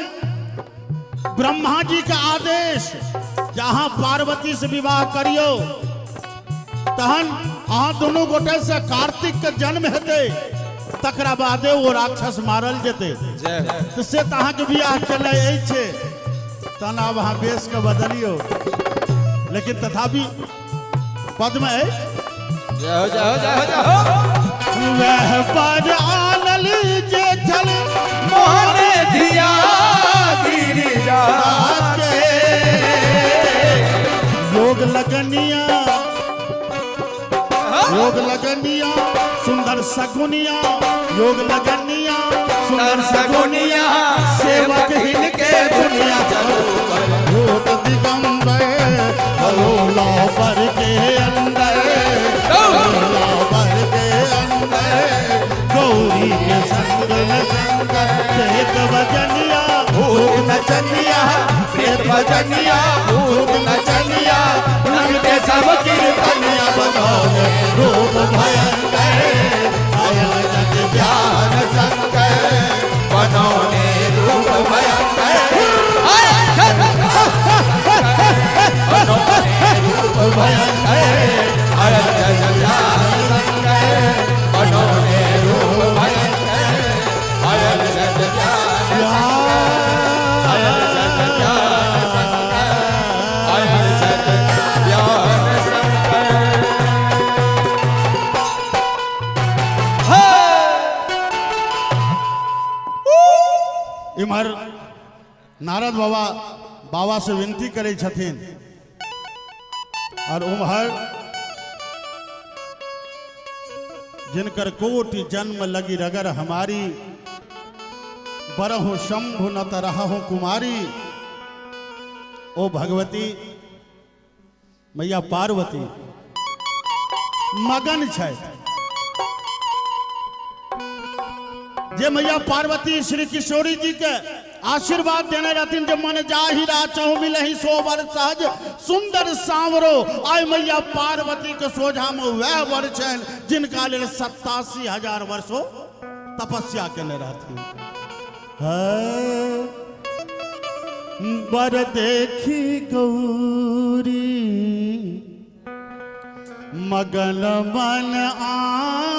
Speaker 1: ब्रह्मा जी का आदेश, जहां पार्वती से विवाह करियो तहन अहाँ दोनों गोटे से कार्तिक के जन्म हेते, तकरा बादे वो राक्षस मारल जेते। तो से तहाँ के बियाह चले छे तन अब अहाँ बेस के बदलियो, लेकिन तथापि पद में
Speaker 2: जाओ जाओ जाओ जाओ।
Speaker 1: वह पर आनल जे छल
Speaker 2: मोहने दिया गिरिजा
Speaker 1: के योग लगनिया, योग लगनिया सुंदर सगुनिया, योग लगनिया सुंदर सगुनिया, सेवक हिनके दुनिया भूत दिगंबर हलोला पर के अंदर, हलोला के अंदर गौरी के संग में शंकर प्रेत भजनिया भूत नचनिया,
Speaker 2: प्रेत भजनिया भूत नचनिया, रंग के सब कीर्तनिया बनोगे
Speaker 1: रूप भयंकर आया जग
Speaker 2: ज्ञान शंकर बनोगे रूप भयंकर, बनोगे रूप भयंकर, आया जग ज्ञान शंकर बनोगे रूप भयंकर, आया जग ज्ञान शंकर, आया जग ज्ञान शंकर, आया जग ज्ञान शंकर।
Speaker 1: इमहर नारद बाबा बाबा से विनती करे छथिन और उमहर जिनकर कोटि जन्म लगी रगर हमारी, बरहु शंभु न तरहु कुमारी। ओ भगवती मैया पार्वती मगन छै, जे मैया पार्वती श्री किशोरी जी के आशीर्वाद देने रहथिन जे मन जाहि राचहु मिलहि सोबर सहज सुंदर सांवरो। आय मैया पार्वती के सोझा में वह वर छन जिनका लेल 87,000 वर्षो तपस्या केने रहथिन। वर देखी गौरी मगन मन आंगन,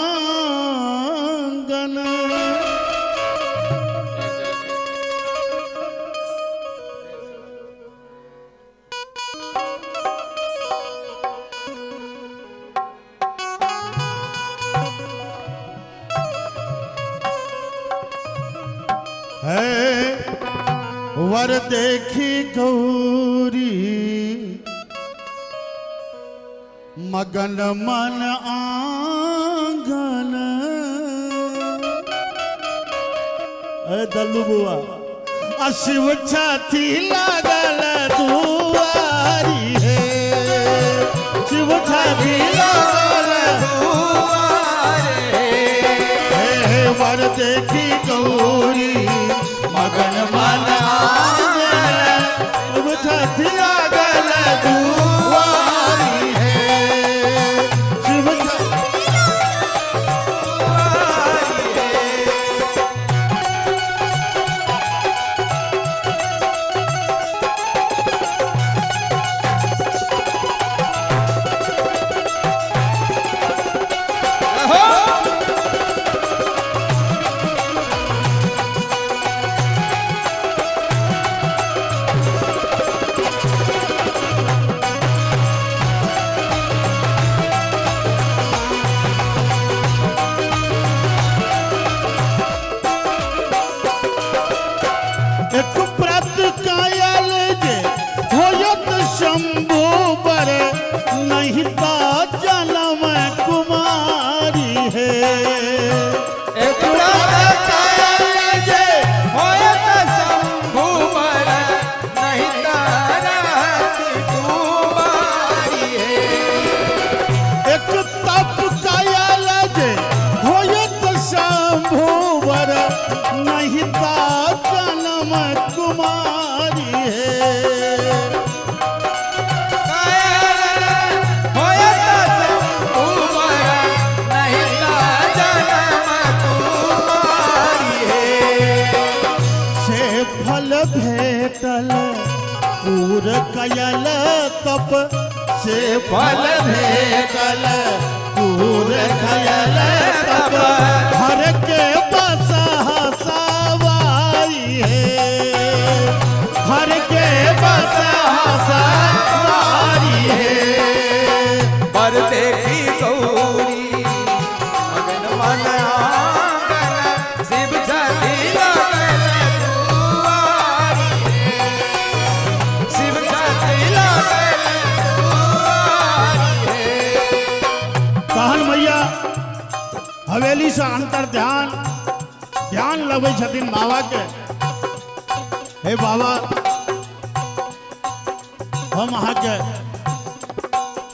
Speaker 1: वर देखी गौरी मगन मन आंगन। दल्लू बुआ शिव छाती लागल दुआरी है, शिव छाती लागल दुआरी है, वर देखी गौरी मगन मन आंगन, शिव छाती लागल दुआरी है, शिव छाती दूर कयल तप से
Speaker 2: फल भेटल
Speaker 1: दूर कयल तप हर के बसा सवारी है हर के बसा सवारी है
Speaker 2: पर देखी गौरी मगन मन आंगन शिव छठी लगन दुआरी शिव छठी लगन दुआरी
Speaker 1: कहन मैया हवेली से अंतर ध्यान लगे छथिन बाबा के हे बाबा हम अहाँ के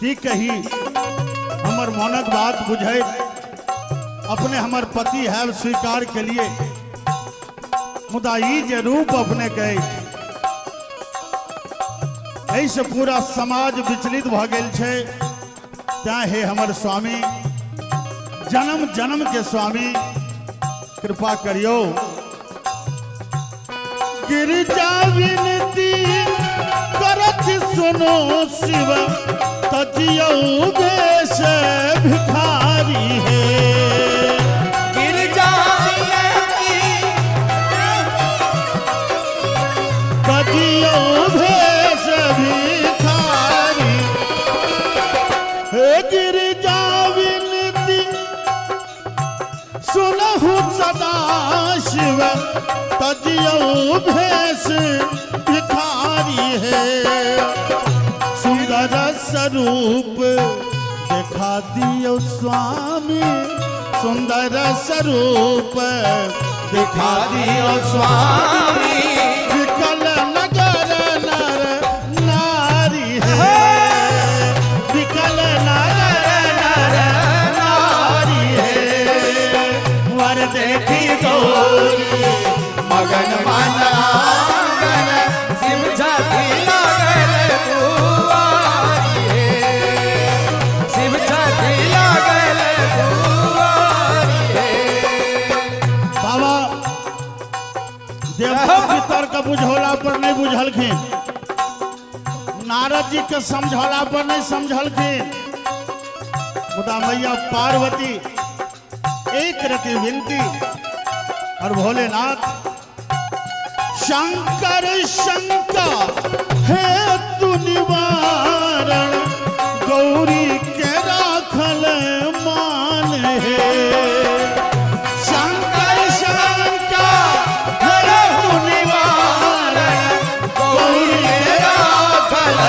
Speaker 1: की कही हमर मनक बात बुझे अपने हमर पति है स्वीकार के लिए मुदा ई जे रूप अपने कहे एहि से पूरा समाज विचलित भ गेल छै तैं हे हमर स्वामी जन्म जन्म के स्वामी कृपा करियो गिरिजा विनती करत सुनो शिव तजियो देश भिखारी है
Speaker 2: गिरजा की
Speaker 1: तजियो देश भिखारी हे गिरिजा विनती सुनहु सदा शिव तजियो भेष भिखारी है सुंदर स्वरूप देखा दियो स्वामी सुंदर स्वरूप दिखा दियो स्वामी विकल नगर नर नारी है विकल नगर नर नारी है वर देखी गौरी
Speaker 2: मगन मन आंगन शिव छठी लगन दुआरी शिव छठी लगन दुआरी
Speaker 1: बाबा देवता पितर का बुझौला पर नहीं बुझलखिन नारद जी के समझौला पर नहीं समझलखिन मुदा मैया पार्वती एक रति विनती और भोलेनाथ शंकर शंकर हे तू निवारण गौरी के राखल मान है शंकर शंकर हे तू निवारण गौरी के राखल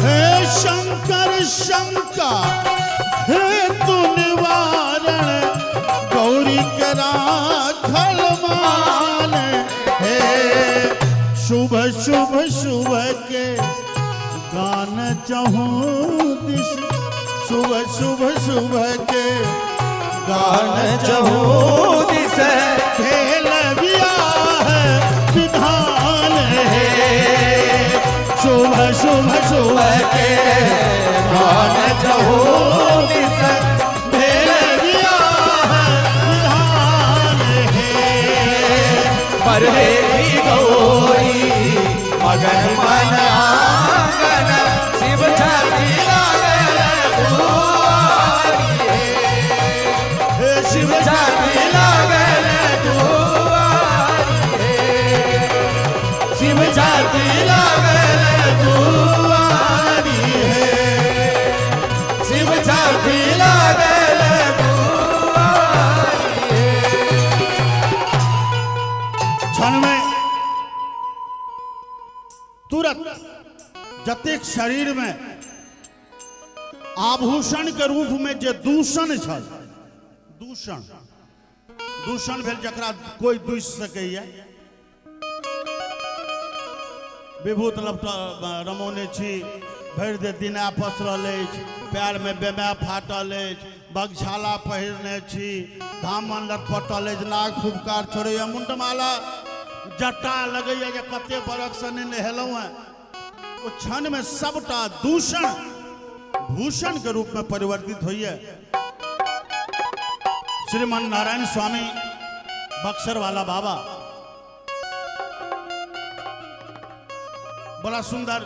Speaker 1: हे शंकर शंकर हे तू निवारण गौरी के राखल मान हे शुभ शुभ शुभ के गान चहूं दिश शुभ शुभ शुभ के गान चहूं
Speaker 2: दिस
Speaker 1: खेल बियाह विधान है शुभ शुभ शुभ के गान चहूं दिश खेल बियाह विधान है
Speaker 2: पर देखी गौरी मगन मन आंगन शिव छठी लगन दुआरी
Speaker 1: हे शिव
Speaker 2: छठी लगन दुआरी शिव छठी लगन दुआरी शिव छठी लगन दुआरी
Speaker 1: क्षण में तुरंत जतेक शरीर में आभूषण के रूप में जे दूषण छल दूषण भेल जकरा कोई दुष सकैया विभूत लपटा रमौने छी भरि दे दिन आपस रहल अछि पैर में बेमै फाटल अछि बगछाला पहिरने छी धामन लटपटल अछि नाग फुफकार छोड़ैया मुंडमाला जटा लगैया जे कते बरख से नहीं नहेलहुँ हैं ओ क्षण में सबटा दूषण भूषण के रूप में परिवर्तित होइए श्रीमान नारायण स्वामी बक्सर वाला बाबा बड़ा सुंदर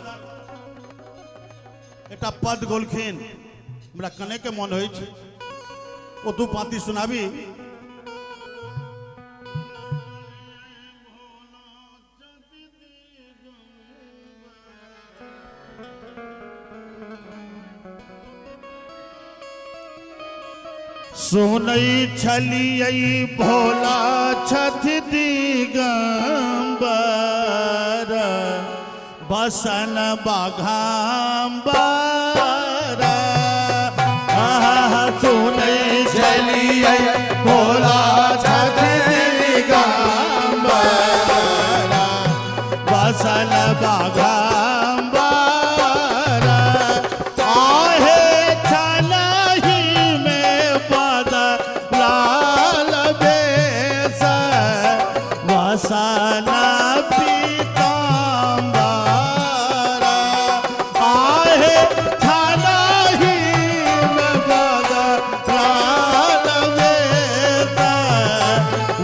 Speaker 1: एटा पद गोलखिन हमरा कने के मन होई छै ओ दू पाती सुनाबी। सुनई छलियै भोला छथि दिगंबर बसन बाघाम्बर। सुनई
Speaker 2: चलिए भोला छथि
Speaker 1: दिगंबर बसन बाघाम्बर। आहे छलहि में बदलाल बेस वसन पीताम्बर। आहे छलहि में बदलाल बेस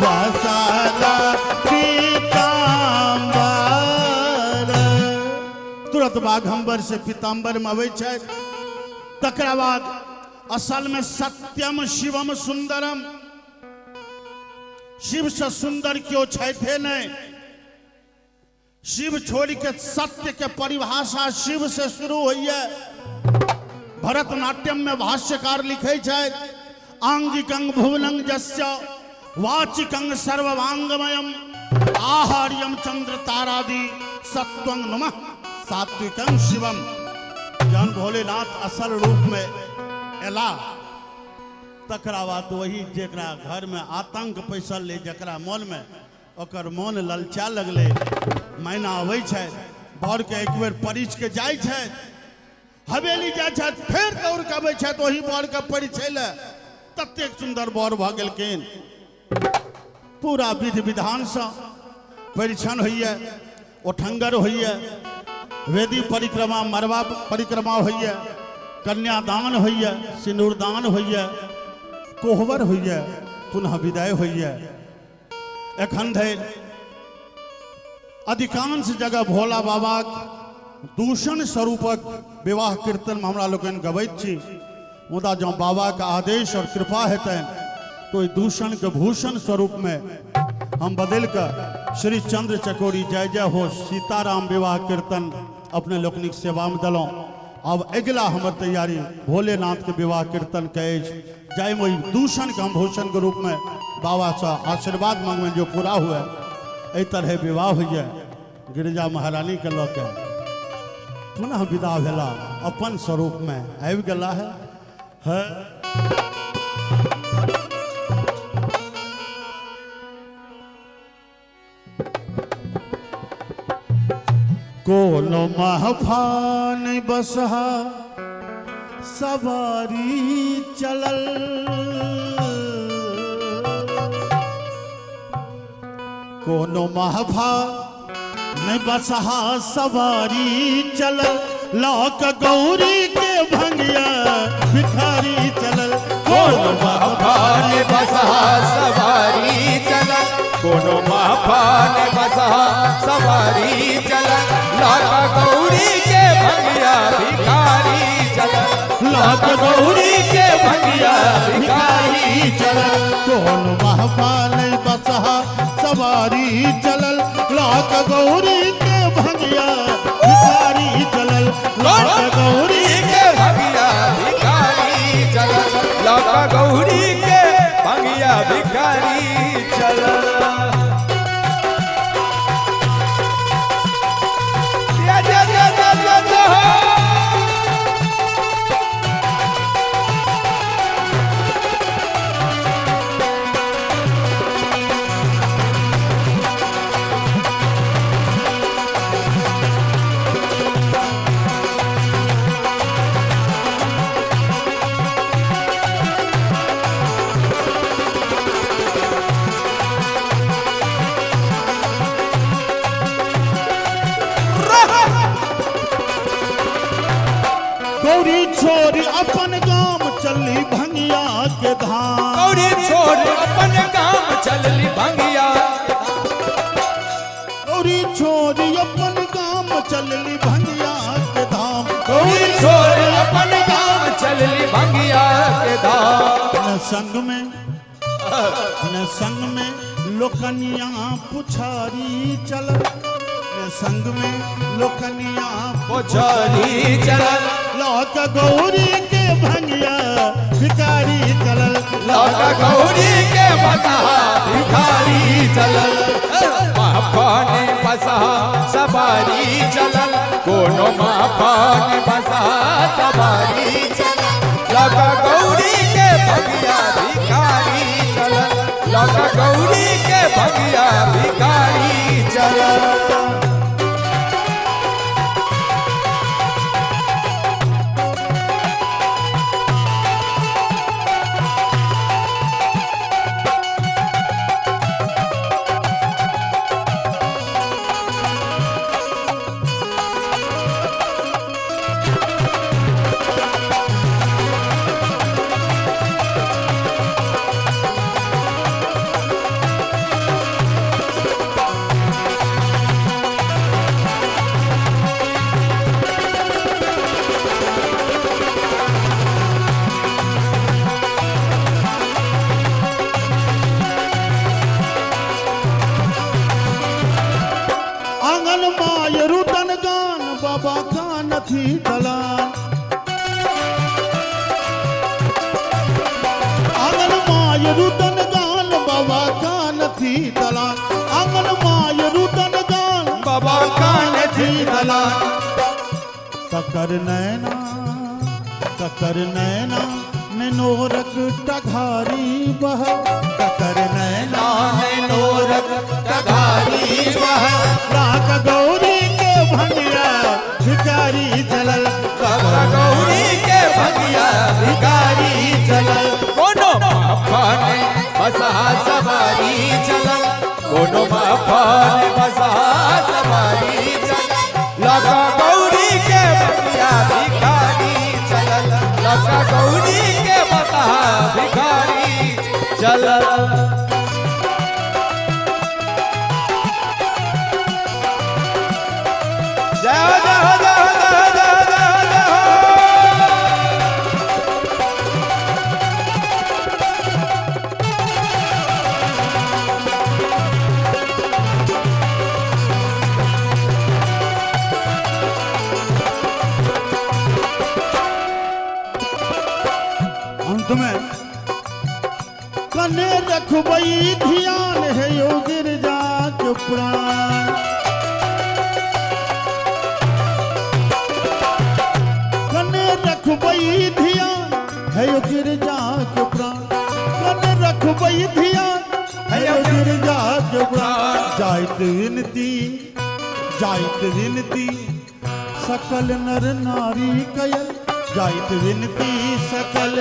Speaker 1: वसन पीताम्बर। तुरंत बाघम्बर से पीताम्बर में अबै छै। तकरा बाद असल में सत्यम शिवम सुंदरम, शिव से सुंदर क्यों छे नहीं। शिव छोड़ के सत्य के परिभाषा शिव से शुरू हुई है। भरतनाट्यम में भाष्यकार लिखे छै आंगिकं भुवनं जस्य वाचिकं सर्ववांगमयम आहार्यम चंद्र तारादि सत्वं नमः सात्विकं शिवम। जन भोलेनाथ असल रूप में एला तकरा बाद वही जेकरा घर में आतंक पैसल ले जकरा मन में ओकर मन ललचा लगले मैना अबै छै बर के एक बेर परिच के जाय छै हवेली जाय छै फेर दौड़ के अबै छै तो वही बर के परिचय ले ततेक सुंदर बर भ गेलखिन। पूरा विधि विधान से परीक्षण होइए ओठंगर होइए वेदी परिक्रमा मरवा परिक्रमा होइए कन्यादान होइए सिंदूरदान होइए कोहबर होइए पुनः विदाई होइए। एखन धरि अधिकांश जगह भोला बाबा दूषण स्वरूपक विवाह कीर्तन में हमरा लोकनि गबैत छी। मुदा जँ बाबा का आदेश और कृपा हेतनि तो दूषण के भूषण स्वरूप में हम बदल कर श्री चंद्र चकोरी जय जय हो सीताराम विवाह कीर्तन अपने लोकनिक सेवा में दिलों। अब अगला हमर तैयारी भोलेनाथ के विवाह कीर्तन के जाय में दूषण के हम भूषण के रूप में बाबा से आशीर्वाद मांगबे जो पूरा हुए एहि तरह विवाह हुए गिरिजा महारानी के लऽ के पुनः विदा भेला अपन स्वरूप में आबि गेला है। कोनो महफान बसहा सवारी चलल कोनो महफान बसहा सवारी चलल लौक गौरी के भंगिया भिखारी चलल।
Speaker 2: कोनो महाफान बसहा सवारी चलल कोनो महाफान बसहा सवारी चलल लाका गौरी के भंगिया भिखारी चलल
Speaker 1: लाक गौरी के भंगिया भिखारी चलल। कोनो महफान बसहा सवारी चलल लाक गौरी के भंगिया भिखारी चलल लाक गौरी
Speaker 2: के भंगिया भिखारी चलल लाका गौरी के भंगिया भिखारी चलल।
Speaker 1: गौरी छोरी अपन गांव चली भंगिया के धाम
Speaker 2: गौरी छोड़ अपन गांव चलली भंगिया
Speaker 1: गौरी छोरी अपन गांव चलली संग में न संग में लोकनिया पुछारी चल, न संग में लोकनिया
Speaker 2: पुछारी चलल,
Speaker 1: लोक गौरी के भंगिया भिखारी चलल,
Speaker 2: लोक गौरी के बता भिखारी चलल, माफाने बसा सवारी चलल, कोनो माफाने बसा सवारी चलल, लोक गौरी के भंगिया भिखारी चलल, लोक गौरी के भंगिया भिखारी चलल।
Speaker 1: आंगन माय रुदन गान बाबा का नथी दलान, आंगन माय रुदन गान बाबा का नथी दलान, आंगन माय रुदन गान
Speaker 2: बाबा का नथी दलान,
Speaker 1: ककर नैना नोरक टघारी बह, ककर नैना
Speaker 2: नोरक टघारी बह,
Speaker 1: लाख गौरी के भंगिया भिखारी चलल,
Speaker 2: लोक गौरी के भंगिया भिखारी चलल, कोनो माफाने बसा सवारी चलल, कोनो माफाने बसा सवारी चलल, लोक गौरी के भंगिया भिखारी चलल, लोक गौरी के बसा भिखारी चलल। जय हो जय हो जय हो जय हो जय हो जय
Speaker 1: अंत में कने रखबई ध्यान है यो गिरजा के प्राण, कने रखबई ध्यान है यो गिरजा के प्राण, कने रखबई ध्यान है यो गिरजा के प्राण, जाइत विनती सकल नर नारी कयल, जाइत विनती सकल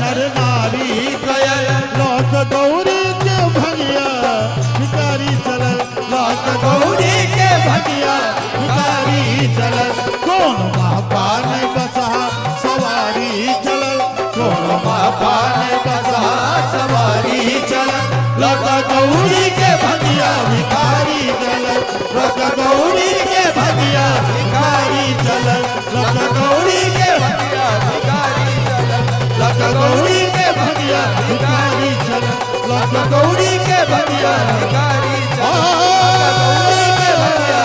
Speaker 1: नर नारी कयल, लोक गौरी के भंगिया भिखारी चलल, लोक गौरी के भंगिया भिखारी चलल, कौन बाबा ने बसा सवारी चलल, कौन बाबा ने बसा सवारी चलल, लोक गौरी के भंगिया भिखारी चलल, लोक गौरी के भंगिया भिखारी चलल, लोक गौरी के भंगिया भिखारी चलल, लोक गौरी के भंगिया भिखारी चलल, लोक गौरी के भंगिया भिखारी चलल, लोक गौरी के भंगिया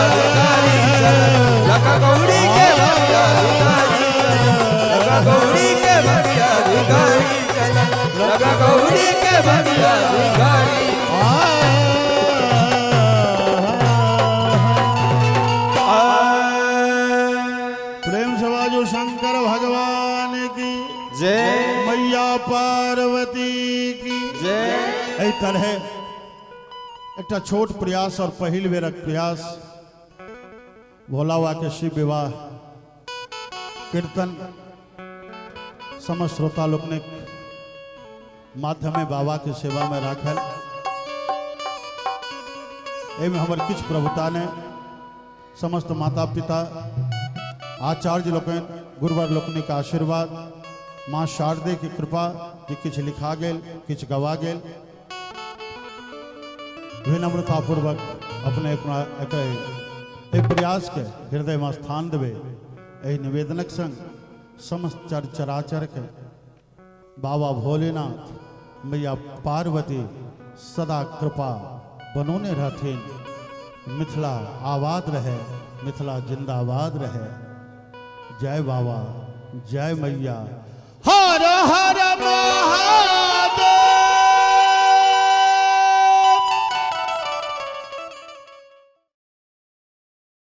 Speaker 1: भिखारी चलल, लोक गौरी के भंगिया भिखारी प्रेम से बाजो शंकर भगवान की
Speaker 2: जय,
Speaker 1: मैया पार्वती की
Speaker 2: जय।
Speaker 1: एहि तरह एक छोट प्रयास और पहिल बेरक प्रयास भोला बाबा के शिव विवाह कीर्तन समस्त श्रोता लोकनिक माध्यमे बाबा के सेवा में राखल, एहिमे हमर किछु प्रभुता ने समस्त माता पिता आचार्य लोकनि गुरुवर लोकनिक आशीर्वाद, माँ शारदे की कृपा जे किछु लिखा गेल किछु गवा गेल, विनम्रता पूर्वक अपने एक प्रयास के हृदय में स्थान देवे, एहि निवेदनक संग समस्त चर चराचर के बाबा भोलेनाथ मैया पार्वती सदा कृपा बनोने रहथिन। मिथिला आबाद रहे, मिथिला जिंदाबाद रहे। जय बाबा, जय मैया। हर हर